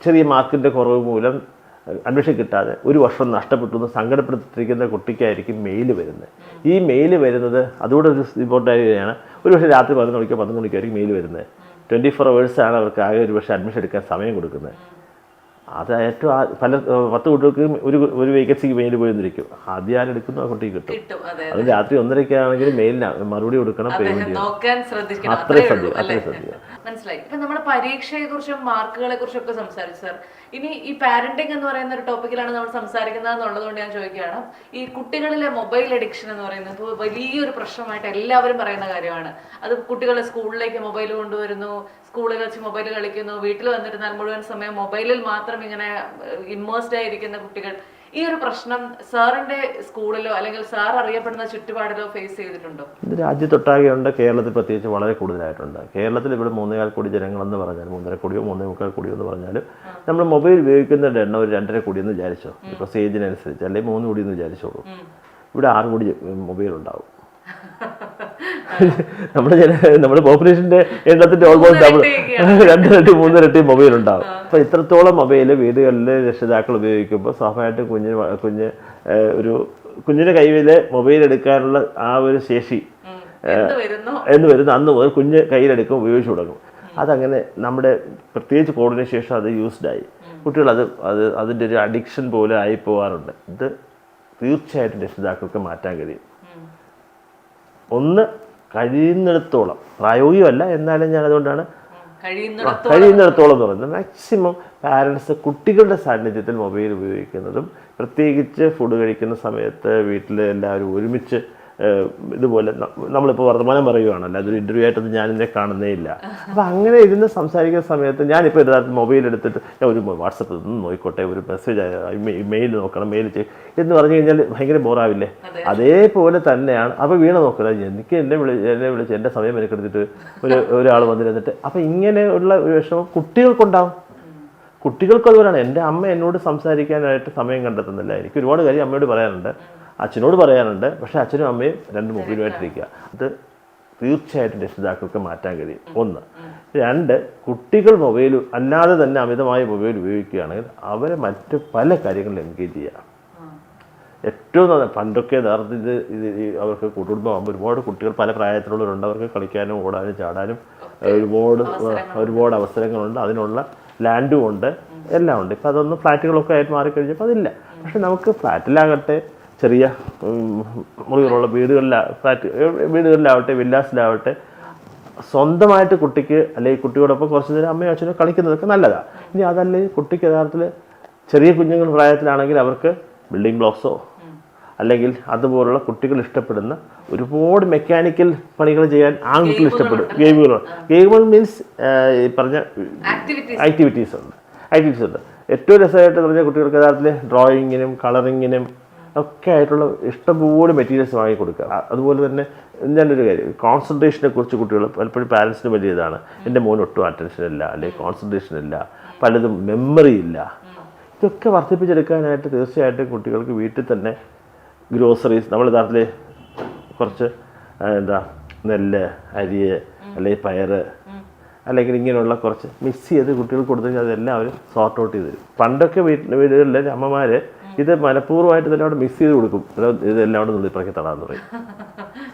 [SPEAKER 2] ചെറിയ മാർക്കിൻ്റെ കുറവ് മൂലം അഡ്മിഷൻ കിട്ടാതെ ഒരു വർഷം നഷ്ടപ്പെട്ടു എന്ന് സങ്കടപ്പെടുത്തിയിരിക്കുന്ന കുട്ടിക്കായിരിക്കും മെയിൽ വരുന്നത്. ഈ മെയിൽ വരുന്നത് അതുകൂടെ ഒരു ഇമ്പോർട്ടൻ്റാണ്. ഒരു പക്ഷേ രാത്രി 11 മണിക്കായിരിക്കും മെയിൽ വരുന്നത്. 24 hours അവർക്ക് ആകെ ഒരു പക്ഷേ അഡ്മിഷൻ എടുക്കാൻ സമയം കൊടുക്കുന്നത്. അത് ഏറ്റവും പല 10 കുട്ടികൾക്ക് ഒരു വേക്കൻസിക്ക് മെയിൽ പോയിരിക്കും. ആദ്യം ആരെടുക്കുന്നു ആ കുട്ടിക്ക് കിട്ടും. അത് രാത്രി 1:30 ആണെങ്കിൽ മെയിലിന് മറുപടി കൊടുക്കണം, പേയ്മെന്റ് ചെയ്യണം. അത്രയും ശ്രദ്ധിക്കുക.
[SPEAKER 1] മനസ്സിലായി. ഇപ്പൊ നമ്മുടെ പരീക്ഷയെ കുറിച്ചും മാർക്കുകളെ കുറിച്ചും ഒക്കെ സംസാരിച്ചു സാർ. ഇനി ഈ പാരന്റിങ് എന്ന് പറയുന്ന ഒരു ടോപ്പിക്കിലാണ് നമ്മൾ സംസാരിക്കുന്നത് എന്നുള്ളത് കൊണ്ട് ഞാൻ ചോദിക്കുകയാണ്, ഈ കുട്ടികളിലെ മൊബൈൽ അഡിക്ഷൻ എന്ന് പറയുന്നത് വലിയൊരു പ്രശ്നമായിട്ട് എല്ലാവരും പറയുന്ന കാര്യമാണ്. അത് കുട്ടികളെ സ്കൂളിലേക്ക് മൊബൈൽ കൊണ്ടുവരുന്നു, സ്കൂളിൽ വെച്ച് മൊബൈൽ കളിക്കുന്നു, വീട്ടിൽ വന്നിരുന്നാൽ മുഴുവൻ സമയം മൊബൈലിൽ മാത്രം ഇങ്ങനെ ഇമ്മേഴ്സ്ഡ് ആയിരിക്കുന്ന കുട്ടികൾ. ഈ ഒരു പ്രശ്നം സാറിന്റെ സ്കൂളിലോ അല്ലെങ്കിൽ സാർ അറിയപ്പെടുന്ന ചുറ്റുപാടിലോ ഫേസ് ചെയ്തിട്ടുണ്ടോ?
[SPEAKER 2] ഇത് രാജ്യത്തൊട്ടാകെ ഉണ്ട്, കേരളത്തിൽ പ്രത്യേകിച്ച് വളരെ കൂടുതലായിട്ടുണ്ട്. കേരളത്തിൽ ഇവിടെ 3.25 കോടി ജനങ്ങളെന്ന് പറഞ്ഞാൽ 3.5 കോടിയോ 3.25 കോടിയോ എന്ന് പറഞ്ഞാലും നമ്മൾ മൊബൈൽ ഉപയോഗിക്കുന്നതിൻ്റെ എണ്ണം ഒരു 2.5 കോടി എന്ന് വിചാരിച്ചോ, ഇപ്പോൾ സ്റ്റേജിനനുസരിച്ച്, അല്ലെങ്കിൽ 3 കോടി എന്ന് വിചാരിച്ചോളൂ. ഇവിടെ 6 കോടി മൊബൈൽ ഉണ്ടാവും. നമ്മുടെ പോപ്പുലേഷന്റെ എണ്ണത്തിന്റെ ഓൾമോസ്റ്റ് 2 ഇരട്ടി 3 ഇരട്ടി മൊബൈൽ ഉണ്ടാവും. അപ്പൊ ഇത്രത്തോളം മൊബൈൽ വീടുകളിൽ രക്ഷിതാക്കൾ ഉപയോഗിക്കുമ്പോൾ സ്വാഭാവികമായിട്ടും കുഞ്ഞിന്റെ കയ്യിൽ മൊബൈൽ എടുക്കാനുള്ള ആ ഒരു ശേഷി എന്ന് വരുന്ന അന്ന് മുതൽ കുഞ്ഞ് കയ്യിലെടുക്കും, ഉപയോഗിച്ച് തുടങ്ങും. അതങ്ങനെ നമ്മുടെ പ്രത്യേകിച്ച് കോവിഡിന് ശേഷം അത് യൂസ്ഡായി. കുട്ടികൾ അതിൻ്റെ ഒരു അഡിക്ഷൻ പോലെ ആയി പോകാറുണ്ട്. ഇത് തീർച്ചയായിട്ടും രക്ഷിതാക്കൾക്ക് മാറ്റാൻ കഴിയും. ഒന്ന്, കഴിയുന്നിടത്തോളം, പ്രായോഗികമല്ല എന്നാലും ഞാൻ അതുകൊണ്ടാണ് കഴിയുന്നിടത്തോളം എന്ന് പറയുന്നത്, മാക്സിമം പാരൻസ് കുട്ടികളുടെ സാന്നിധ്യത്തിൽ മൊബൈൽ ഉപയോഗിക്കുന്നതും, പ്രത്യേകിച്ച് ഫുഡ് കഴിക്കുന്ന സമയത്ത് വീട്ടിൽ എല്ലാവരും ഒരുമിച്ച് ഇതുപോലെ നമ്മളിപ്പോൾ വർത്തമാനം പറയുകയാണല്ലോ, അതൊരു ഇൻ്റർവ്യൂ ആയിട്ടൊന്നും ഞാനിന്നെ കാണുന്നേ ഇല്ല. അപ്പോൾ അങ്ങനെ ഇരുന്ന് സംസാരിക്കുന്ന സമയത്ത് ഞാനിപ്പോൾ യഥാർത്ഥത്തിൽ മൊബൈൽ എടുത്തിട്ട് ഞാൻ ഒരു വാട്സപ്പിൽ നിന്ന് നോക്കിക്കോട്ടെ, ഒരു മെസ്സേജ് മെയിൽ നോക്കണം, മെയിൽ ചെയ്യും എന്ന് പറഞ്ഞു കഴിഞ്ഞാൽ ഭയങ്കര ബോറാവില്ലേ? അതേപോലെ തന്നെയാണ്. അപ്പോൾ വീണ നോക്കുക, എനിക്ക് എന്നെ വിളിച്ച് എൻ്റെ സമയം എനിക്കെടുത്തിട്ട് ഒരാൾ വന്നിരുന്നിട്ട്. അപ്പോൾ ഇങ്ങനെയുള്ള ഒരു വിഷമം കുട്ടികൾക്കുണ്ടാവും. കുട്ടികൾക്ക് അതുപോലെയാണ്. എൻ്റെ അമ്മ എന്നോട് സംസാരിക്കാനായിട്ട് സമയം കണ്ടെത്തുന്നില്ല. എനിക്ക് ഒരുപാട് കാര്യം അമ്മയോട് പറയാനുണ്ട്, അച്ഛനോട് പറയാനുണ്ട്. പക്ഷേ അച്ഛനും അമ്മയും രണ്ട് മൊബൈലുമായിട്ടിരിക്കുക. അത് തീർച്ചയായിട്ടും രക്ഷിതാക്കൾക്ക് മാറ്റാൻ കഴിയും. 1. 2, കുട്ടികൾ മൊബൈൽ അല്ലാതെ തന്നെ അമിതമായ മൊബൈൽ ഉപയോഗിക്കുകയാണെങ്കിൽ അവരെ മറ്റ് പല കാര്യങ്ങളും എൻഗേജ് ചെയ്യുക. ഏറ്റവും പണ്ടൊക്കെ യഥാർത്ഥത്തിൽ ഇത് അവർക്ക് കുടുംബമാകുമ്പോൾ ഒരുപാട് കുട്ടികൾ പല പ്രായത്തിലുള്ളവരുണ്ട്. അവർക്ക് കളിക്കാനും ഓടാനും ചാടാനും ഒരുപാട് അവസരങ്ങളുണ്ട്. അതിനുള്ള ലാൻഡും ഉണ്ട്, എല്ലാം ഉണ്ട്. ഇപ്പം അതൊന്നും ഫ്ലാറ്റുകളൊക്കെ ആയിട്ട് മാറിക്കഴിഞ്ഞപ്പോൾ അതില്ല. പക്ഷെ നമുക്ക് ഫ്ലാറ്റിലാകട്ടെ, ചെറിയ മുറികളുള്ള വീടുകളിലാവട്ടെ, വില്ലാസിലാവട്ടെ, സ്വന്തമായിട്ട് കുട്ടിക്ക് അല്ലെങ്കിൽ കുട്ടിയോടൊപ്പം കുറച്ച് നേരം അമ്മയും അച്ഛനും കളിക്കുന്നതൊക്കെ നല്ലതാണ്. ഇനി അതല്ലെങ്കിൽ കുട്ടിക്ക് യഥാർത്ഥത്തിൽ ചെറിയ കുഞ്ഞുങ്ങൾ പ്രായത്തിലാണെങ്കിൽ അവർക്ക് ബിൽഡിംഗ് ബ്ലോക്സോ അല്ലെങ്കിൽ അതുപോലുള്ള കുട്ടികൾ ഇഷ്ടപ്പെടുന്ന ഒരുപാട് മെക്കാനിക്കൽ പണികൾ ചെയ്യാൻ ആൺകുട്ടികൾ ഇഷ്ടപ്പെടും. ഗെയിമുകൾ മീൻസ് ഈ പറഞ്ഞ ആക്ടിവിറ്റീസ് ഉണ്ട്. ഏറ്റവും രസമായിട്ട് പറഞ്ഞ കുട്ടികൾക്ക് യഥാർത്ഥത്തിൽ ഡ്രോയിങ്ങിനും കളറിങ്ങിനും ഒക്കെ ആയിട്ടുള്ള ഇഷ്ടംപോലെ മെറ്റീരിയൽസ് വാങ്ങി കൊടുക്കുക. അതുപോലെ തന്നെ ഞാനൊരു കാര്യം, കോൺസെൻട്രേഷനെ കുറിച്ച് കുട്ടികൾ പലപ്പോഴും പാരൻസിന് വലിയ ഇതാണ്. എൻ്റെ മോന് ഒട്ടും അറ്റൻഷൻ ഇല്ല, അല്ലെങ്കിൽ കോൺസെൻട്രേഷൻ ഇല്ല, പലതും മെമ്മറി ഇല്ല. ഇതൊക്കെ വർദ്ധിപ്പിച്ചെടുക്കാനായിട്ട് തീർച്ചയായിട്ടും കുട്ടികൾക്ക് വീട്ടിൽ തന്നെ ഗ്രോസറീസ്, നമ്മൾ യഥാർത്ഥത്തിൽ കുറച്ച് നെല്ല്, അരി, അല്ലെങ്കിൽ പയറ്, അല്ലെങ്കിൽ ഇങ്ങനെയുള്ള കുറച്ച് മിക്സ് ചെയ്ത് കുട്ടികൾക്ക് കൊടുത്തു കഴിഞ്ഞാൽ അതെല്ലാം അവർ സോർട്ട് ഔട്ട് ചെയ്ത് തരും. പണ്ടൊക്കെ വീടുകളിലെ അമ്മമാർ ഇത് മനഃപൂർവ്വമായിട്ട് തന്നെ അവിടെ മിക്സ് ചെയ്ത് കൊടുക്കും. ഇതെല്ലാം അവിടെ നുള്ളിപ്പറക്കി തടാന്ന് പറയും.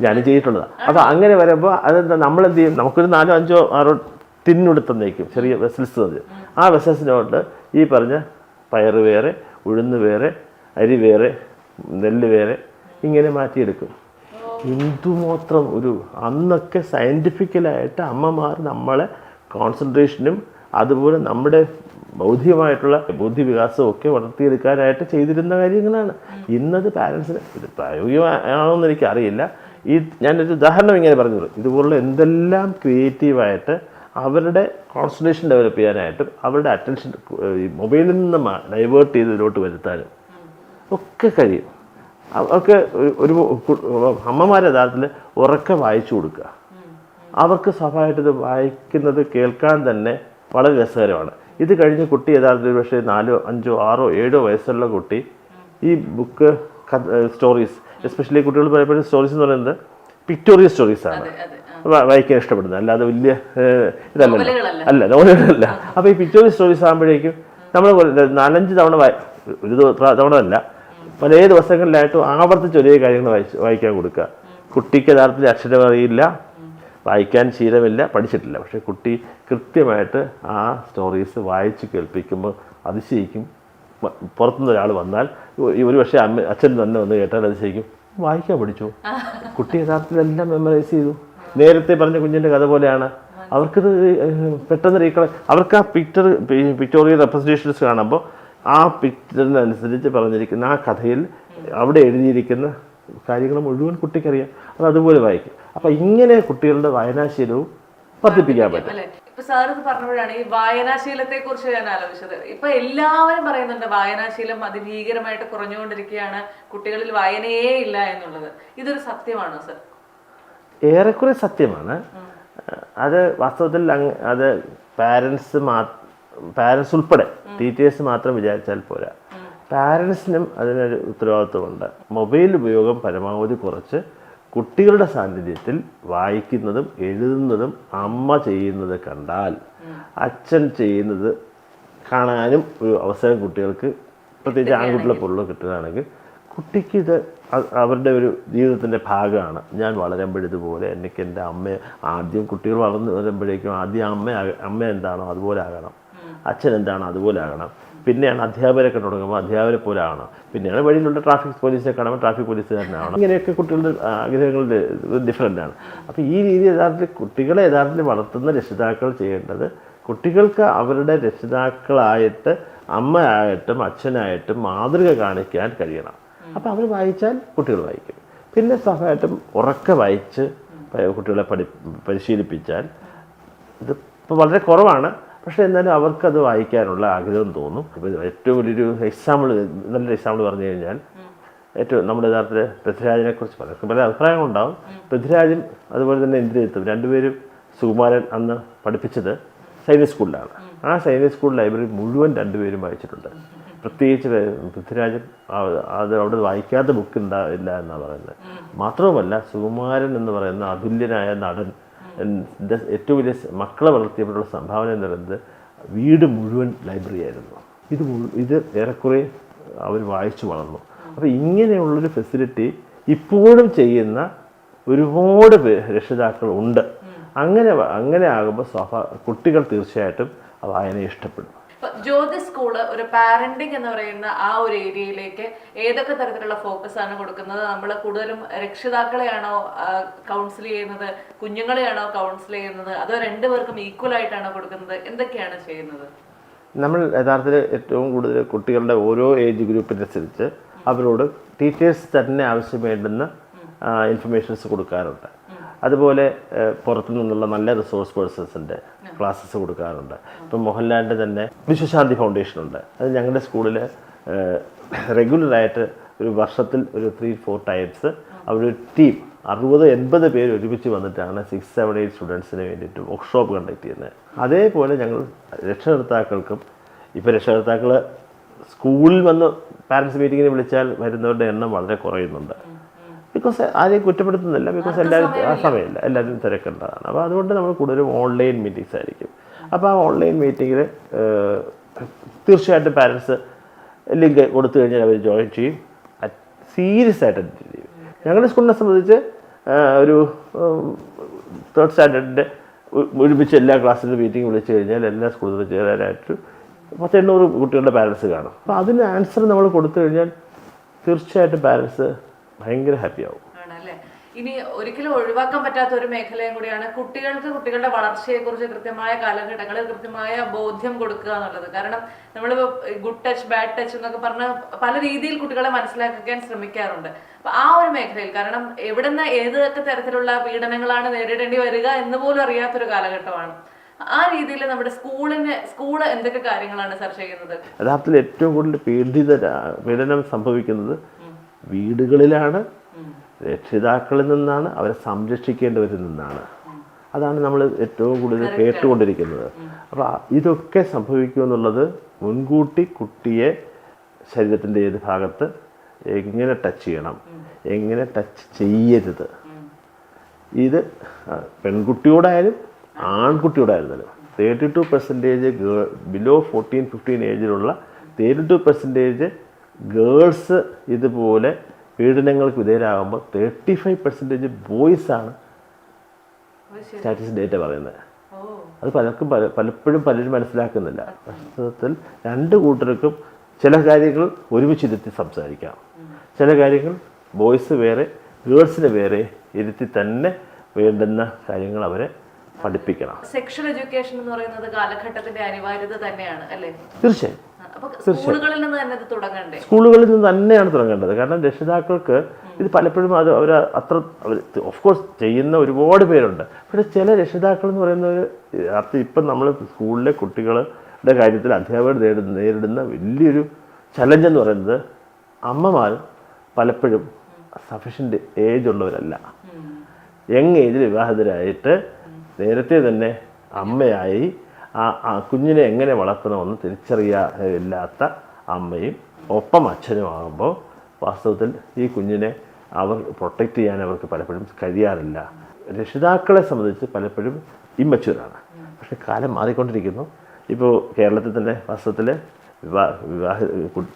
[SPEAKER 2] ഞാനും ചെയ്തിട്ടുള്ളതാണ്. അപ്പോൾ അങ്ങനെ വരുമ്പോൾ അതെന്താ, നമ്മളെന്ത് ചെയ്യും, നമുക്കൊരു 4, 5, 6 ടിന്നെടുത്തന്നേക്കും, ചെറിയ വെസൽസ് തന്നു. ആ വെസൽസിനോട്ട് ഈ പറഞ്ഞ പയറ് വേറെ, ഉഴുന്ന് വേറെ, അരി വേറെ, നെല്ല് വേറെ, ഇങ്ങനെ മാറ്റിയെടുക്കും. എന്തുമാത്രം അന്നൊക്കെ സയൻറ്റിഫിക്കലായിട്ട് അമ്മമാർ നമ്മളെ കോൺസെൻട്രേഷനും അതുപോലെ നമ്മുടെ ബൗദ്ധികമായിട്ടുള്ള ബുദ്ധിവികാസവും ഒക്കെ വളർത്തിയെടുക്കാനായിട്ട് ചെയ്തിരുന്ന കാര്യങ്ങളാണ്. ഇന്നത് പാരൻസിന് ഇത് പ്രായോഗികമാണോന്ന് എനിക്കറിയില്ല. ഞാനൊരു ഉദാഹരണം ഇങ്ങനെ പറഞ്ഞത്, ഇതുപോലുള്ള എന്തെല്ലാം ക്രിയേറ്റീവായിട്ട് അവരുടെ കോൺസെൻട്രേഷൻ ഡെവലപ്പ് ചെയ്യാനായിട്ടും അവരുടെ അറ്റൻഷൻ ഈ മൊബൈലിൽ നിന്ന് ഡൈവേർട്ട് ചെയ്ത് ഇതിലോട്ട് വരുത്താനും ഒക്കെ കഴിയും. അവർക്ക് ഒരു അമ്മമാരെ യഥാർത്ഥത്തിൽ ഉറക്കെ വായിച്ചു കൊടുക്കുക. അവർക്ക് സ്വാഭാവികമായിട്ട് ഇത് വായിക്കുന്നത് കേൾക്കാൻ തന്നെ വളരെ രസകരമാണ്. ഇത് കഴിഞ്ഞ് കുട്ടി യഥാർത്ഥത്തിൽ പക്ഷേ 4, 5, 6, 7 വയസ്സുള്ള കുട്ടി ഈ ബുക്ക് സ്റ്റോറീസ്, എസ്പെഷ്യലി കുട്ടികൾ പലപ്പോഴും സ്റ്റോറീസ് എന്ന് പറയുന്നത് പിക്ടോറിയൽ സ്റ്റോറീസാണ് വായിക്കാൻ ഇഷ്ടപ്പെടുന്നത്, അല്ലാതെ വലിയ ഇതല്ല, നോവലുകളല്ല. അപ്പോൾ ഈ പിക്ടോറിയൽ സ്റ്റോറീസ് ആകുമ്പോഴേക്കും നമ്മൾ 4-5 തവണ ഒരു തവണ അല്ല, പല ദിവസങ്ങളിലായിട്ടും ആവർത്തിച്ച് ഒരേ കാര്യങ്ങൾ വായിക്കാൻ കൊടുക്കുക. കുട്ടിക്ക് യഥാർത്ഥത്തിൽ അക്ഷരം അറിയില്ല, വായിക്കാൻ ശീലമില്ല, പഠിച്ചിട്ടില്ല. പക്ഷേ കുട്ടി കൃത്യമായിട്ട് ആ സ്റ്റോറീസ് വായിച്ച് കേൾപ്പിക്കുമ്പോൾ അതിശയിക്കും. പുറത്തുനിന്ന് ഒരാൾ വന്നാൽ ഒരു പക്ഷേ അച്ഛൻ തന്നെ വന്ന് കേട്ടാൽ അതിശയിക്കും, വായിക്കാൻ പഠിച്ചു. കുട്ടി യഥാർത്ഥത്തിൽ എല്ലാം മെമ്മറൈസ് ചെയ്തു. നേരത്തെ പറഞ്ഞ കുഞ്ഞിൻ്റെ കഥ പോലെയാണ്. അവർക്കിത് പെട്ടെന്ന് അവർക്ക് ആ പിക്ടോറിയൽ റെപ്രസെൻറ്റേഷൻസ് കാണുമ്പോൾ ആ പിക്ചറിനനുസരിച്ച് പറഞ്ഞിരിക്കുന്ന ആ കഥയിൽ അവിടെ എഴുതിയിരിക്കുന്ന കാര്യങ്ങൾ മുഴുവൻ കുട്ടിക്കറിയാം. അത് അതുപോലെ വായിക്കും. അപ്പം ഇങ്ങനെ കുട്ടികളുടെ വായനാശീലവും വർദ്ധിപ്പിക്കാൻ പറ്റും.
[SPEAKER 1] ഇപ്പൊ സാർ പറഞ്ഞപ്പോഴാണ് ഈ വായനാശീലത്തെ കുറിച്ച് ഞാൻ ആലോചിച്ചത്. ഇപ്പൊ എല്ലാവരും പറയുന്നുണ്ട് വായനാശീലം അതിഭീകരമായിട്ട് കുറഞ്ഞുകൊണ്ടിരിക്കുകയാണ്, കുട്ടികളിൽ വായനയേ ഇല്ല എന്നുള്ളത്. ഇതൊരു സത്യമാണോ സർ?
[SPEAKER 2] ഏറെക്കുറെ സത്യമാണ്. അത് വാസ്തവത്തിൽ അത് പാരൻസ് ഉൾപ്പെടെ ടീച്ചേഴ്സ് മാത്രം വിചാരിച്ചാൽ പോരാ. പാരൻസിനും അതിനൊരു ഉത്തരവാദിത്വമുണ്ട്. മൊബൈൽ ഉപയോഗം പരമാവധി കുറച്ച് കുട്ടികളുടെ സാന്നിധ്യത്തിൽ വായിക്കുന്നതും എഴുതുന്നതും അമ്മ ചെയ്യുന്നത് കണ്ടാൽ അച്ഛൻ ചെയ്യുന്നത് കാണാനും ഒരു അവസരം കുട്ടികൾക്ക്, പ്രത്യേകിച്ച് ആൺകുട്ടികളെ പോലുള്ള കിട്ടുകയാണെങ്കിൽ കുട്ടിക്ക് ഇത് അവരുടെ ഒരു ജീവിതത്തിൻ്റെ ഭാഗമാണ്. ഞാൻ വളരുമ്പോഴിതുപോലെ എനിക്ക് എൻ്റെ അമ്മയെ, ആദ്യം കുട്ടികൾ വളർന്നു വരുമ്പോഴേക്കും ആദ്യം അമ്മ എന്താണോ അതുപോലെ ആകണം, അച്ഛൻ എന്താണോ അതുപോലെ ആകണം. പിന്നെയാണ് അധ്യാപകരൊക്കെ തുടങ്ങുമ്പോൾ അധ്യാപകരെ പോലെ ആകണം. പിന്നെയാണ് വഴിയിലുള്ള ട്രാഫിക് പോലീസിനെ കാണുമ്പോൾ ട്രാഫിക് പോലീസുകാരനാവണം. ഇങ്ങനെയൊക്കെ കുട്ടികളുടെ ആഗ്രഹങ്ങളുടെ ഡിഫറൻ്റാണ്. അപ്പോൾ ഈ രീതി കുട്ടികളെ യഥാർത്ഥത്തിൽ വളർത്തുന്ന രക്ഷിതാക്കൾ ചെയ്യേണ്ടത്, കുട്ടികൾക്ക് അവരുടെ രക്ഷിതാക്കളായിട്ട് അമ്മയായിട്ടും അച്ഛനായിട്ടും മാതൃക കാണിക്കാൻ കഴിയണം. അപ്പോൾ അവർ വായിച്ചാൽ കുട്ടികൾ വായിക്കും. പിന്നെ സ്വാഭാവികമായിട്ടും ഉറക്കെ വായിച്ച് കുട്ടികളെ പരിശീലിപ്പിച്ചാൽ ഇത് ഇപ്പോൾ വളരെ കുറവാണ്. പക്ഷേ എന്നാലും അവർക്കത് വായിക്കാനുള്ള ആഗ്രഹം തോന്നും. ഇപ്പോൾ ഏറ്റവും വലിയൊരു നല്ലൊരു എക്സാമ്പിൾ പറഞ്ഞു കഴിഞ്ഞാൽ ഏറ്റവും നമ്മുടെ യഥാർത്ഥത്തിൽ പൃഥ്വിരാജിനെ കുറിച്ച് പലർക്കും പല അഭിപ്രായങ്ങളുണ്ടാവും. പൃഥ്വിരാജും അതുപോലെ തന്നെ ഇന്ദ്രജിത്തും രണ്ടുപേരും സുകുമാരൻ അന്ന് പഠിപ്പിച്ചത് സൈനിക് സ്കൂളിലാണ്. ആ സൈനിക് സ്കൂൾ ലൈബ്രറി മുഴുവൻ രണ്ടുപേരും വായിച്ചിട്ടുണ്ട്. പ്രത്യേകിച്ച് പൃഥ്വിരാജൻ അത് അവിടെ വായിക്കാത്ത ബുക്ക് ഇല്ല എന്നാണ് പറയുന്നത്. മാത്രവുമല്ല സുകുമാരൻ എന്ന് പറയുന്ന അതുല്യനായ നടൻ ഏറ്റവും വലിയ മക്കളെ വളർത്തിയപ്പോഴുള്ള സംഭാവന എന്ന് പറയുന്നത് വീട് മുഴുവൻ ലൈബ്രറി ആയിരുന്നു. ഇത് ഏറെക്കുറെ അവർ വായിച്ചു വളർന്നു. അപ്പോൾ ഇങ്ങനെയുള്ളൊരു ഫെസിലിറ്റി ഇപ്പോഴും ചെയ്യുന്ന ഒരുപാട് രക്ഷിതാക്കൾ ഉണ്ട്. അങ്ങനെ ആകുമ്പോൾ കുട്ടികൾ തീർച്ചയായിട്ടും വായന ഇഷ്ടപ്പെടും.
[SPEAKER 1] ജ്യോതി സ്കൂള് ഒരു പാരന്റിങ് എന്ന് പറയുന്ന ആ ഒരു ഏരിയയിലേക്ക് ഏതൊക്കെ തരത്തിലുള്ള ഫോക്കസ് ആണ് കൊടുക്കുന്നത്? നമ്മൾ കൂടുതലും രക്ഷിതാക്കളെയാണോ കൗൺസിൽ ചെയ്യുന്നത്, കുഞ്ഞുങ്ങളെയാണോ കൗൺസിൽ ചെയ്യുന്നത്, അതോ രണ്ടുപേർക്കും ഈക്വൽ ആയിട്ടാണോ കൊടുക്കുന്നത്? എന്തൊക്കെയാണ് ചെയ്യുന്നത്?
[SPEAKER 2] നമ്മൾ യഥാർത്ഥത്തിൽ ഏറ്റവും കൂടുതൽ കുട്ടികളുടെ ഓരോ ഏജ് ഗ്രൂപ്പിനനുസരിച്ച് അവരോട് ടീച്ചേഴ്സ് തന്നെ ആവശ്യം വേണ്ടുന്ന ഇൻഫർമേഷൻസ് കൊടുക്കാറുണ്ട്. അതുപോലെ പുറത്തു നിന്നുള്ള നല്ല റിസോഴ്സ് പേഴ്സൺസിൻ്റെ ക്ലാസ്സസ് കൊടുക്കാറുണ്ട്. ഇപ്പം മോഹൻലാലിൻ്റെ തന്നെ വിശ്വശാന്തി ഫൗണ്ടേഷനുണ്ട്. അത് ഞങ്ങളുടെ സ്കൂളിൽ റെഗുലറായിട്ട് ഒരു വർഷത്തിൽ ഒരു 3-4 ടൈംസ് അവരൊരു ടീം 60-80 പേര് ഒരുമിച്ച് വന്നിട്ടാണ് 6-7-8 സ്റ്റുഡൻസിന് വേണ്ടിയിട്ട് വർക്ക്ഷോപ്പ് കണ്ടക്ട് ചെയ്യുന്നത്. അതേപോലെ ഞങ്ങൾ രക്ഷകർത്താക്കൾക്കും ഇപ്പോൾ രക്ഷകർത്താക്കൾ സ്കൂളിൽ വന്ന് പാരൻസ് മീറ്റിങ്ങിന് വിളിച്ചാൽ വരുന്നവരുടെ എണ്ണം വളരെ കുറയുന്നുണ്ട്. ബിക്കോസ് ആരെയും കുറ്റപ്പെടുത്തുന്നില്ല, ബിക്കോസ് എല്ലാവരും ആ സമയമില്ല, എല്ലാവരും തിരക്കേണ്ടതാണ്. അപ്പോൾ അതുകൊണ്ട് നമ്മൾ കൂടുതലും ഓൺലൈൻ മീറ്റിങ്സ് ആയിരിക്കും. അപ്പോൾ ആ ഓൺലൈൻ മീറ്റിങ്ങിൽ തീർച്ചയായിട്ടും പാരൻസ് ലിങ്ക് കൊടുത്തു കഴിഞ്ഞാൽ അവർ ജോയിൻ ചെയ്യും, സീരിയസ് ആയിട്ട് അറ്റൻഡ് ചെയ്യും. ഞങ്ങളുടെ സ്കൂളിനെ സംബന്ധിച്ച് ഒരു 3rd സ്റ്റാൻഡേർഡിൻ്റെ ഒരുമിച്ച് എല്ലാ ക്ലാസ്സിലും മീറ്റിംഗ് വിളിച്ചു കഴിഞ്ഞാൽ എല്ലാ സ്കൂളിലും ചേരാനായിട്ട് 800 കുട്ടികളുടെ പാരൻസ് കാണും. അപ്പോൾ അതിന് ആൻസർ നമ്മൾ കൊടുത്തു കഴിഞ്ഞാൽ തീർച്ചയായിട്ടും പാരൻസ് ഭയങ്കര ഹാപ്പി ആവും.
[SPEAKER 1] ആണല്ലേ. ഇനി ഒരിക്കലും ഒഴിവാക്കാൻ പറ്റാത്ത ഒരു മേഖലയും കൂടിയാണ് കുട്ടികളുടെ വളർച്ചയെക്കുറിച്ച് കൃത്യമായ കാലഘട്ടങ്ങളിൽ കൃത്യമായ ബോധ്യം കൊടുക്കുക എന്നുള്ളത്. കാരണം നമ്മളിപ്പോൾ ഗുഡ് ടച്ച് ബാഡ് ടച്ച് എന്നൊക്കെ പറഞ്ഞ് പല രീതിയിൽ കുട്ടികളെ മനസ്സിലാക്കാൻ ശ്രമിക്കാറുണ്ട്. അപ്പൊ ആ ഒരു മേഖലയിൽ, കാരണം എവിടുന്ന് ഏതൊക്കെ തരത്തിലുള്ള പീഡനങ്ങളാണ് നേരിടേണ്ടി വരിക എന്ന് പോലും അറിയാത്തൊരു കാലഘട്ടമാണ്. ആ രീതിയിൽ നമ്മുടെ സ്കൂള് എന്തൊക്കെ കാര്യങ്ങളാണ് സർ ചെയ്യുന്നത്?
[SPEAKER 2] യഥാർത്ഥത്തിൽ ഏറ്റവും കൂടുതൽ പീഡനം സംഭവിക്കുന്നത് വീടുകളിലാണ്, രക്ഷിതാക്കളിൽ നിന്നാണ്, അവരെ സംരക്ഷിക്കേണ്ടവരിൽ നിന്നാണ്. അതാണ് നമ്മൾ ഏറ്റവും കൂടുതൽ കേട്ടുകൊണ്ടിരിക്കുന്നത്. അപ്പോൾ ഇതൊക്കെ സംഭവിക്കുമെന്നുള്ളത് മുൻകൂട്ടി കുട്ടിയെ ശരീരത്തിൻ്റെ ഏത് ഭാഗത്ത് എങ്ങനെ ടച്ച് ചെയ്യണം, എങ്ങനെ ടച്ച് ചെയ്യരുത്, ഇത് പെൺകുട്ടിയോടായാലും ആൺകുട്ടിയോടായിരുന്നാലും 32% ബിലോ 14-15 ഏജിലുള്ള 32% ഗേൾസ് ഇതുപോലെ പീഡനങ്ങൾക്ക് വിധേയരാകുമ്പോൾ 35% ബോയ്സാണ് സ്റ്റാറ്റിസ്റ്റിക്സ് ഡേറ്റ പറയുന്നത്. അത് പലപ്പോഴും പലരും മനസ്സിലാക്കുന്നില്ല. വാസ്തവത്തിൽ രണ്ട് കൂട്ടർക്കും ചില കാര്യങ്ങൾ ഒരുമിച്ചിരുത്തി സംസാരിക്കാം, ചില കാര്യങ്ങൾ ബോയ്സ് വേറെ ഗേൾസിന് വേറെ ഇരുത്തി തന്നെ വേണ്ടുന്ന കാര്യങ്ങൾ അവരെ പഠിപ്പിക്കണം.
[SPEAKER 1] സെക്ഷൽ എഡ്യൂക്കേഷൻ എന്ന് പറയുന്നത് കാലഘട്ടത്തിന്റെ അനിവാര്യത തന്നെയാണ് അല്ലേ?
[SPEAKER 2] തീർച്ചയായും
[SPEAKER 1] സ്കൂളുകളിൽ നിന്ന് തന്നെ ഇത് തുടങ്ങണ്ടേ?
[SPEAKER 2] സ്കൂളുകളിൽ നിന്ന് തന്നെയാണ് തുടങ്ങേണ്ടത്. കാരണം രക്ഷിതാക്കൾക്ക് ഇത് പലപ്പോഴും അവർ ഓഫ് കോഴ്സ് ചെയ്യുന്ന ഒരുപാട് പേരുണ്ട്. പക്ഷേ ചില രക്ഷിതാക്കൾ എന്ന് പറയുന്നവർ ഇപ്പം നമ്മൾ സ്കൂളിലെ കുട്ടികളുടെ കാര്യത്തിൽ അധ്യാപകർ നേരിടുന്ന വലിയൊരു ചലഞ്ച് എന്ന് പറയുന്നത് അമ്മമാർ പലപ്പോഴും സഫീഷ്യൻ്റ് ഏജ് ഉള്ളവരല്ല. യങ് ഏജിൽ വിവാഹിതരായിട്ട് നേരത്തെ തന്നെ അമ്മയായി ആ കുഞ്ഞിനെ എങ്ങനെ വളർത്തണമെന്ന് തിരിച്ചറിയാത്ത അമ്മയും ഒപ്പം അച്ഛനുമാകുമ്പോൾ വാസ്തവത്തിൽ ഈ കുഞ്ഞിനെ പ്രൊട്ടക്റ്റ് ചെയ്യാൻ അവർക്ക് പലപ്പോഴും കഴിയാറില്ല. രക്ഷിതാക്കളെ സംബന്ധിച്ച് പലപ്പോഴും ഇമ്മച്യൂറാണ്. പക്ഷെ കാലം മാറിക്കൊണ്ടിരിക്കുന്നു. ഇപ്പോൾ കേരളത്തിൽ തന്നെ വാസ്തവത്തിൽ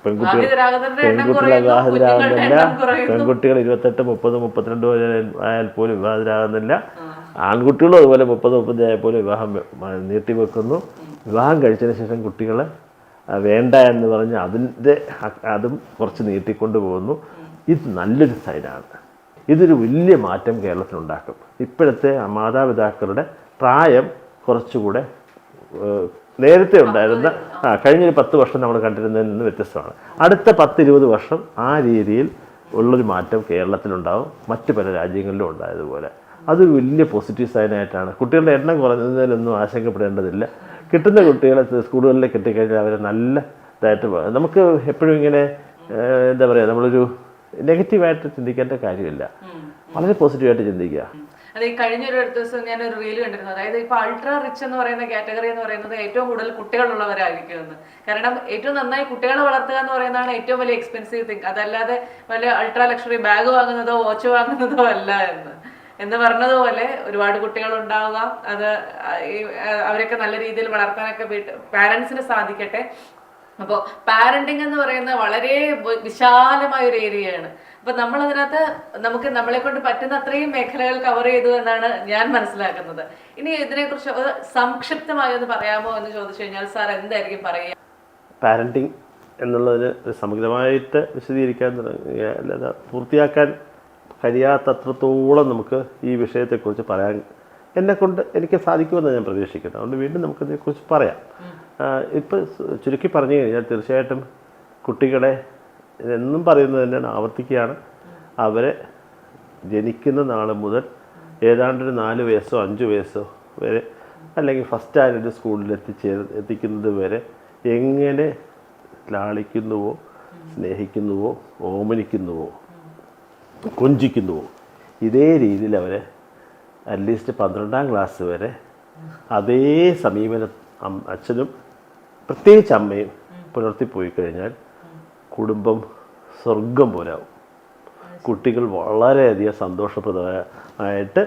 [SPEAKER 2] പെൺകുട്ടികളെ വിവാഹിതരാകുന്നില്ല. പെൺകുട്ടികൾ 28, 30, 32 ആയാൽ പോലും വിവാഹിതരാകുന്നില്ല. ആൺകുട്ടികളും അതുപോലെ 30, 30 ആയാൽ പോലും വിവാഹം നീട്ടിവെക്കുന്നു. വിവാഹം കഴിച്ചതിന് ശേഷം കുട്ടികൾ വേണ്ട എന്ന് പറഞ്ഞ് അതും കുറച്ച് നീട്ടിക്കൊണ്ട് പോകുന്നു. ഇത് നല്ലൊരു സൈനാണ്. ഇതൊരു വലിയ മാറ്റം കേരളത്തിലുണ്ടാക്കും. ഇപ്പോഴത്തെ മാതാപിതാക്കളുടെ പ്രായം കുറച്ചുകൂടെ നേരത്തെ ഉണ്ടായിരുന്ന കഴിഞ്ഞൊരു 10 വർഷം നമ്മൾ കണ്ടിരുന്നതിൽ നിന്ന് വ്യത്യസ്തമാണ്. അടുത്ത 10-20 വർഷം ആ രീതിയിൽ ഉള്ളൊരു മാറ്റം കേരളത്തിലുണ്ടാവും, മറ്റ് പല രാജ്യങ്ങളിലും ഉണ്ടായതുപോലെ. അതൊരു വലിയ പോസിറ്റീവ് സൈനായിട്ടാണ്. കുട്ടികളുടെ എണ്ണം കുറഞ്ഞതിലൊന്നും ആശങ്കപ്പെടേണ്ടതില്ല. കിട്ടുന്ന കുട്ടികളെ സ്കൂളുകളിലേക്ക് എത്തിക്കഴിഞ്ഞാൽ അവരെ നല്ല ഇതായിട്ട് നമുക്ക് എപ്പോഴും ഇങ്ങനെ എന്താ പറയുക, നമ്മളൊരു നെഗറ്റീവായിട്ട് ചിന്തിക്കേണ്ട കാര്യമില്ല, വളരെ പോസിറ്റീവായിട്ട് ചിന്തിക്കുക.
[SPEAKER 1] അത് ഈ കഴിഞ്ഞൊരു ദിവസം ഞാനൊരു റീൽ കണ്ടിരുന്നു. അതായത് ഇപ്പൊ അൾട്രാ റിച്ച് എന്ന് പറയുന്ന കാറ്റഗറി എന്ന് പറയുന്നത് ഏറ്റവും കൂടുതൽ കുട്ടികളുള്ളവരായിരിക്കുമെന്ന്. കാരണം ഏറ്റവും നന്നായി കുട്ടികളെ വളർത്തുക എന്ന് പറയുന്നതാണ് ഏറ്റവും വലിയ എക്സ്പെൻസീവ് തിങ്. അതല്ലാതെ വലിയ അൾട്രാ ലക്ഷറി ബാഗ് വാങ്ങുന്നതോ വാച്ച് വാങ്ങുന്നതോ അല്ല എന്ന് പറഞ്ഞതുപോലെ ഒരുപാട് കുട്ടികൾ ഉണ്ടാവുക, അത് അവരൊക്കെ നല്ല രീതിയിൽ വളർത്താനൊക്കെ പാരന്റ്സിന് സാധിക്കട്ടെ. അപ്പോൾ പാരന്റിങ് എന്ന് പറയുന്നത് വളരെ വിശാലമായ ഒരു ഏരിയയാണ്. അപ്പൊ നമ്മളതിനകത്ത് നമുക്ക് നമ്മളെ കൊണ്ട് പറ്റുന്ന അത്രയും മേഖലകൾ കവർ ചെയ്തു എന്നാണ് ഞാൻ മനസ്സിലാക്കുന്നത്. ഇനി ഇതിനെക്കുറിച്ച് സംക്ഷിപ്തമായി ഒന്ന് പറയാമോ എന്ന് ചോദിച്ചു കഴിഞ്ഞാൽ സാർ എന്തായിരിക്കും പറയുക?
[SPEAKER 2] പാരന്റിങ് എന്നുള്ളതിന് സമഗ്രമായിട്ട് വിശദീകരിക്കാൻ അല്ലാതെ പൂർത്തിയാക്കാൻ കഴിയാത്തത്രത്തോളം നമുക്ക് ഈ വിഷയത്തെക്കുറിച്ച് പറയാൻ എനിക്ക് സാധിക്കുമെന്ന് ഞാൻ പ്രതീക്ഷിക്കുന്നു. അതുകൊണ്ട് വീണ്ടും നമുക്കിതിനെക്കുറിച്ച് പറയാം. ഇപ്പം ചുരുക്കി പറഞ്ഞു കഴിഞ്ഞാൽ തീർച്ചയായിട്ടും കുട്ടികളെ എന്നും പറയുന്നത് തന്നെയാണ്, ആവർത്തിക്കുകയാണ്, അവരെ ജനിക്കുന്ന നാൾ മുതൽ ഏതാണ്ടൊരു 4 വയസ്സോ 5 വയസ്സോ വരെ, അല്ലെങ്കിൽ ഫസ്റ്റ് സ്റ്റാൻഡേർഡ് സ്കൂളിൽ എത്തിക്കുന്നത് വരെ എങ്ങനെ ലാളിക്കുന്നുവോ, സ്നേഹിക്കുന്നുവോ, ഓമനിക്കുന്നുവോ, കൊഞ്ചിക്കുന്നുവോ, ഇതേ രീതിയിൽ അവരെ അറ്റ്ലീസ്റ്റ് 12ാം ക്ലാസ് വരെ അതേ സമീപനം അച്ഛനും പ്രത്യേകിച്ച് അമ്മയും പുലർത്തിപ്പോയി കഴിഞ്ഞാൽ കുടുംബം സ്വർഗം പോലാവും. കുട്ടികൾ വളരെയധികം സന്തോഷപ്രദമായിട്ട്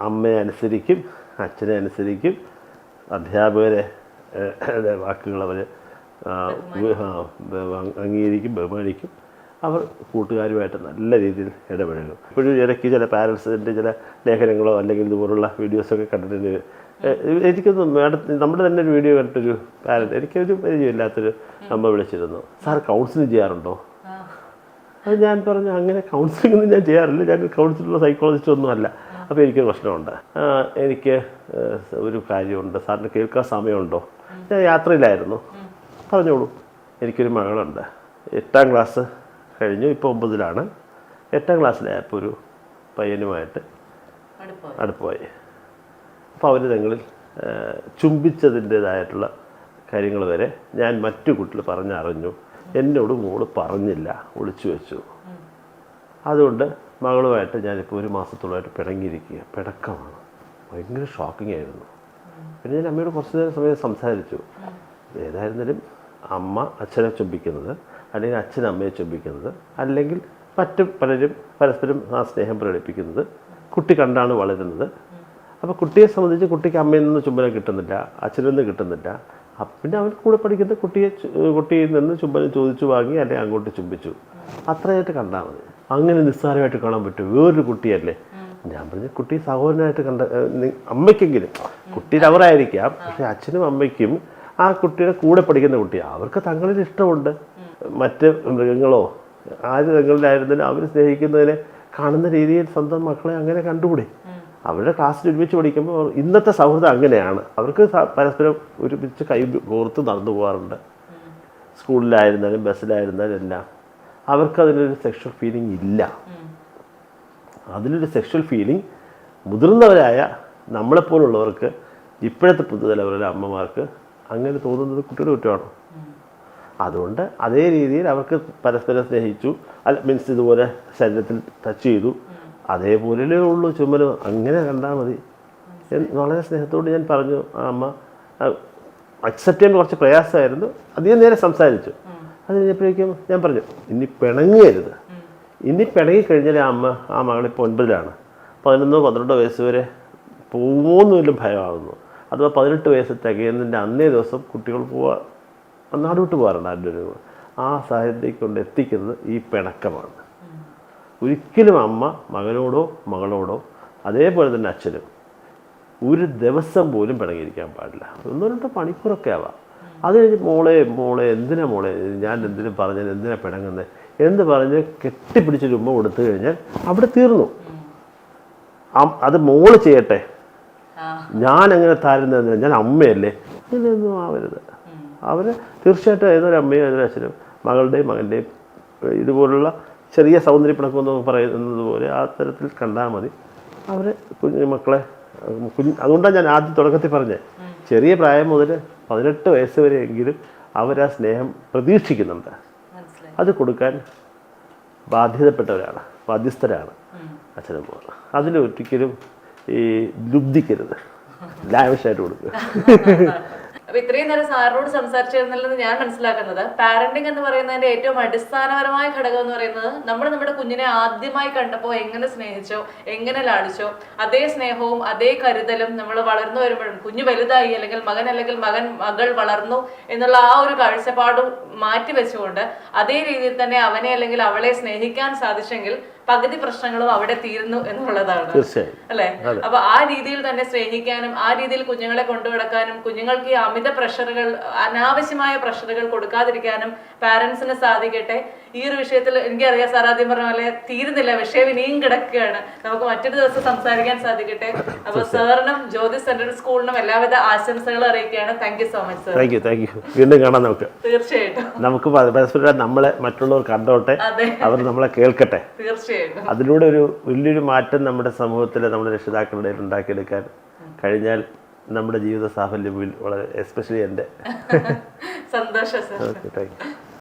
[SPEAKER 2] അമ്മയെ അനുസരിക്കും, അച്ഛനെ അനുസരിക്കും, അധ്യാപകരെ വാക്കുകൾ അവർ അംഗീകരിക്കും, ബഹുമാനിക്കും. അവർ കൂട്ടുകാരുമായിട്ട് നല്ല രീതിയിൽ ഇടപഴകും. ഇപ്പോഴും ഇടയ്ക്ക് ചില പാരൻസിൻ്റെ ചില ലേഖനങ്ങളോ അല്ലെങ്കിൽ ഇതുപോലുള്ള വീഡിയോസൊക്കെ കണ്ടിട്ട് എനിക്കൊന്നും നമ്മുടെ തന്നെ ഒരു വീഡിയോ കണ്ടിട്ടൊരു പാരൻറ്റ്, എനിക്കൊരു പരിചയമില്ലാത്തൊരു അമ്മ വിളിച്ചിരുന്നു, സാർ കൗൺസിലിംഗ് ചെയ്യാറുണ്ടോ? അത് ഞാൻ പറഞ്ഞു, അങ്ങനെ കൗൺസിലിംഗ് ഒന്നും ഞാൻ ചെയ്യാറില്ല, ഞാൻ കൗൺസിലറോ സൈക്കോളജിസ്റ്റോ ഒന്നും അല്ല. അപ്പോൾ എനിക്കൊരു പ്രശ്നമുണ്ട്, എനിക്ക് ഒരു കാര്യമുണ്ട്, സാറിന് കേൾക്കാൻ സമയമുണ്ടോ? ഞാൻ യാത്രയിലായിരുന്നു. പറഞ്ഞോളൂ. എനിക്കൊരു മകളുണ്ട്, 8ാം ക്ലാസ് കഴിഞ്ഞു, ഇപ്പോൾ 9ലാണ്. 8ാം ക്ലാസ്സിലായപ്പോൾ ഒരു പയ്യനുമായിട്ട് അടുപ്പമായി. അപ്പോൾ അവർ തങ്ങളിൽ ചുംബിച്ചതിൻ്റേതായിട്ടുള്ള കാര്യങ്ങൾ വരെ ഞാൻ മറ്റു കുട്ടികൾ പറഞ്ഞറിഞ്ഞു. എന്നോട് മോള് പറഞ്ഞില്ല, ഒളിച്ചു വെച്ചു. അതുകൊണ്ട് മകളുമായിട്ട് ഞാനിപ്പോൾ 1 മാസത്തോളമായിട്ട് പിണങ്ങിയിരിക്കുക. പിണക്കമാണ്, ഭയങ്കര ഷോക്കിംഗ് ആയിരുന്നു. പിന്നെ ഞാൻ അമ്മയോട് കുറച്ച് സമയം സംസാരിച്ചു. ഏതായിരുന്നാലും അമ്മ അച്ഛനെ ചുംബിക്കുന്നത്, അല്ലെങ്കിൽ അച്ഛൻ അമ്മയെ ചുംബിക്കുന്നത്, അല്ലെങ്കിൽ മറ്റു പലരും പരസ്പരം ആ സ്നേഹം പ്രകടിപ്പിക്കുന്നത് കുട്ടി കണ്ടാണ് വളരുന്നത്. അപ്പോൾ കുട്ടിയെ സംബന്ധിച്ച് കുട്ടിക്ക് അമ്മയിൽ നിന്ന് ചുംബനം കിട്ടുന്നില്ല, അച്ഛനിൽ നിന്ന് കിട്ടുന്നില്ല. പിന്നെ അവൻ കൂടെ പഠിക്കുന്ന കുട്ടിയിൽ നിന്ന് ചുംബനം ചോദിച്ചു വാങ്ങി, അല്ലെങ്കിൽ അങ്ങോട്ട് ചുംബിച്ചു, അത്രയായിട്ട് കണ്ടാൽ മതി. അങ്ങനെ നിസ്സാരമായിട്ട് കാണാൻ പറ്റും. വേറൊരു കുട്ടിയല്ലേ, ഞാൻ പറഞ്ഞ കുട്ടി സഹോദരനായിട്ട് കണ്ട അമ്മയ്ക്കെങ്കിലും, കുട്ടി ലവറായിരിക്കാം, പക്ഷേ അച്ഛനും അമ്മയ്ക്കും ആ കുട്ടിയുടെ കൂടെ പഠിക്കുന്ന കുട്ടി, അവർക്ക് തങ്ങളിൽ ഇഷ്ടമുണ്ട്. മറ്റ് മൃഗങ്ങളോ ആര് മൃഗങ്ങളിലായിരുന്നാലും അവർ സ്നേഹിക്കുന്നതിനെ കാണുന്ന രീതിയിൽ സ്വന്തം മക്കളെ അങ്ങനെ കണ്ടുകൂടെ? അവരുടെ ക്ലാസ്സിൽ ഒരുമിച്ച് പഠിക്കുമ്പോൾ ഇന്നത്തെ സൗഹൃദം അങ്ങനെയാണ്. അവർക്ക് പരസ്പരം ഒരുമിച്ച് കൈ കോർത്ത് നടന്നു പോകാറുണ്ട്. സ്കൂളിലായിരുന്നാലും ബസ്സിലായിരുന്നാലും എല്ലാം. അവർക്കതിനൊരു സെക്ഷൽ ഫീലിംഗ് ഇല്ല. അതിലൊരു സെക്ഷൽ ഫീലിംഗ് മുതിർന്നവരായ നമ്മളെപ്പോലുള്ളവർക്ക്, ഇപ്പോഴത്തെ പുതുതലമുറയിലെ അമ്മമാർക്ക് അങ്ങനെ തോന്നുന്നത് കുട്ടിയുടെ കുറ്റമാണ്. അതുകൊണ്ട് അതേ രീതിയിൽ അവർക്ക് പരസ്പരം സ്നേഹിച്ചു, മീൻസ് ഇതുപോലെ ശരീരത്തിൽ ടച്ച് ചെയ്തു, അതേപോലെ ഉള്ളൂ ചുമലും, അങ്ങനെ കണ്ടാൽ മതി. വളരെ സ്നേഹത്തോട് ഞാൻ പറഞ്ഞു. ആ അമ്മ അക്സെപ്റ്റ് ചെയ്യാൻ കുറച്ച് പ്രയാസമായിരുന്നു. അധികം നേരെ സംസാരിച്ചു. അത് കഴിഞ്ഞപ്പോഴേക്കും ഞാൻ പറഞ്ഞു, ഇനി പിണങ്ങരുത്. ഇനി പിണങ്ങിക്കഴിഞ്ഞാൽ ആ മകളിപ്പോൾ 9ലാണ്. 11-12 വയസ്സ് വരെ പോകുമോയെന്നും ഭയമാകുന്നു. അഥവാ 18 വയസ്സ് തികയുന്നതിൻ്റെ അന്നേ ദിവസം കുട്ടികൾ നാട് വിട്ട് പോകാറുണ്ട്. ആരുടെ ആ സാഹചര്യത്തേക്ക് കൊണ്ട് എത്തിക്കുന്നത് ഈ പിണക്കമാണ്. ഒരിക്കലും അമ്മ മകനോടോ മകളോടോ, അതേപോലെ തന്നെ അച്ഛനും, ഒരു ദിവസം പോലും പിണങ്ങിയിരിക്കാൻ പാടില്ല. 1-2 മണിക്കൂറൊക്കെ ആവാം. അത് കഴിഞ്ഞ് മോളെ എന്തിനാ മോളെ, ഞാൻ എന്തിനും പറഞ്ഞത്, എന്തിനാ പിണങ്ങുന്നത് എന്ന് പറഞ്ഞ് കെട്ടിപ്പിടിച്ച് ഉമ്മ കൊടുത്തു കഴിഞ്ഞാൽ അവിടെ തീർന്നു. അത് മോള് ചെയ്യട്ടെ, ഞാൻ അങ്ങനെ താരുന്നത്, ഞാൻ അമ്മയല്ലേ, ഇങ്ങനെയൊന്നും ആവരുത്. അവർ തീർച്ചയായിട്ടും ഏതൊരു അമ്മയും ഏതൊരു അച്ഛനും മകളുടെയും മകൻ്റെയും ഇതുപോലുള്ള ചെറിയ സൗന്ദര്യപ്പിണക്കെന്ന് പറയുന്നത് പോലെ ആ തരത്തിൽ കണ്ടാൽ മതി. അവർ കുഞ്ഞു മക്കളെ അതുകൊണ്ടാണ് ഞാൻ ആദ്യം തുടക്കത്തിൽ പറഞ്ഞത്, ചെറിയ പ്രായം മുതൽ 18 വയസ്സ് വരെയെങ്കിലും അവരാ സ്നേഹം പ്രതീക്ഷിക്കുന്നുണ്ട്. അത് കൊടുക്കാൻ ബാധ്യസ്ഥരാണ് അച്ഛനമ്മ. അതിലൊരിക്കലും ഈ ലുബ്ധിക്കരുത്, ലാവിഷായിട്ട് കൊടുക്കുക.
[SPEAKER 1] അപ്പൊ ഇത്രയും നേരം സാറിനോട് സംസാരിച്ചിരുന്നില്ലെന്ന് ഞാൻ മനസ്സിലാക്കുന്നത്, പാരന്റിങ് എന്ന് പറയുന്നതിന്റെ ഏറ്റവും അടിസ്ഥാനപരമായ ഘടകം എന്ന് പറയുന്നത് നമ്മൾ നമ്മുടെ കുഞ്ഞിനെ ആദ്യമായി കണ്ടപ്പോൾ എങ്ങനെ സ്നേഹിച്ചോ, എങ്ങനെ ലാളിച്ചോ, അതേ സ്നേഹവും അതേ കരുതലും നമ്മൾ വളർന്നു വരുമ്പോഴും, കുഞ്ഞു വലുതായി അല്ലെങ്കിൽ മകൾ വളർന്നു എന്നുള്ള ആ ഒരു കാഴ്ചപ്പാടും മാറ്റി വെച്ചുകൊണ്ട് അതേ രീതിയിൽ തന്നെ അവനെ അല്ലെങ്കിൽ അവളെ സ്നേഹിക്കാൻ സാധിച്ചെങ്കിൽ പകുതി പ്രശ്നങ്ങളും അവിടെ തീരുന്നു എന്നുള്ളതാണ്, അല്ലെ? അപ്പൊ ആ രീതിയിൽ തന്നെ സ്നേഹിക്കാനും ആ രീതിയിൽ കുഞ്ഞുങ്ങളെ കൊണ്ടുനടക്കാനും കുഞ്ഞുങ്ങൾക്ക് ഈ അമിത പ്രഷറുകൾ, അനാവശ്യമായ പ്രഷറുകൾ കൊടുക്കാതിരിക്കാനും പാരന്റ്സിന് സാധിക്കട്ടെ. ഈ ഒരു വിഷയത്തിൽ എനിക്കറിയാം സാർ ആദ്യം പറഞ്ഞ പോലെ തീരുന്നില്ല, വിഷയം ഇനിയും കിടക്കുകയാണ്, നമുക്ക് മറ്റൊരു ദിവസം സംസാരിക്കാൻ സാധിക്കട്ടെ. അപ്പൊ സാറിനും ജ്യോതി സെൻട്രൽ സ്കൂളിനും എല്ലാവിധ ആശംസകളും അറിയിക്കുകയാണ്. Thank you so much sir.
[SPEAKER 2] Thank you. വീണ്ടും കാണാം നമുക്ക്.
[SPEAKER 1] തീർച്ചയായിട്ടും
[SPEAKER 2] നമുക്ക് പരസ്പരം നമ്മളെ മറ്റുള്ളവർ കണ്ടോട്ടെ, അവർ നമ്മളെ കേൾക്കട്ടെ.
[SPEAKER 1] തീർച്ചയായും
[SPEAKER 2] അതിലൂടെ ഒരു വലിയൊരു മാറ്റം നമ്മുടെ സമൂഹത്തിൽ നമ്മുടെ രക്ഷിതാക്കളുടെ ഉണ്ടാക്കിയെടുക്കാൻ കഴിഞ്ഞാൽ നമ്മുടെ ജീവിത സാഫല്യം വളരെ, എസ്പെഷ്യലി എൻ്റെ
[SPEAKER 1] സന്തോഷം സാർ.
[SPEAKER 2] Okay, thank you.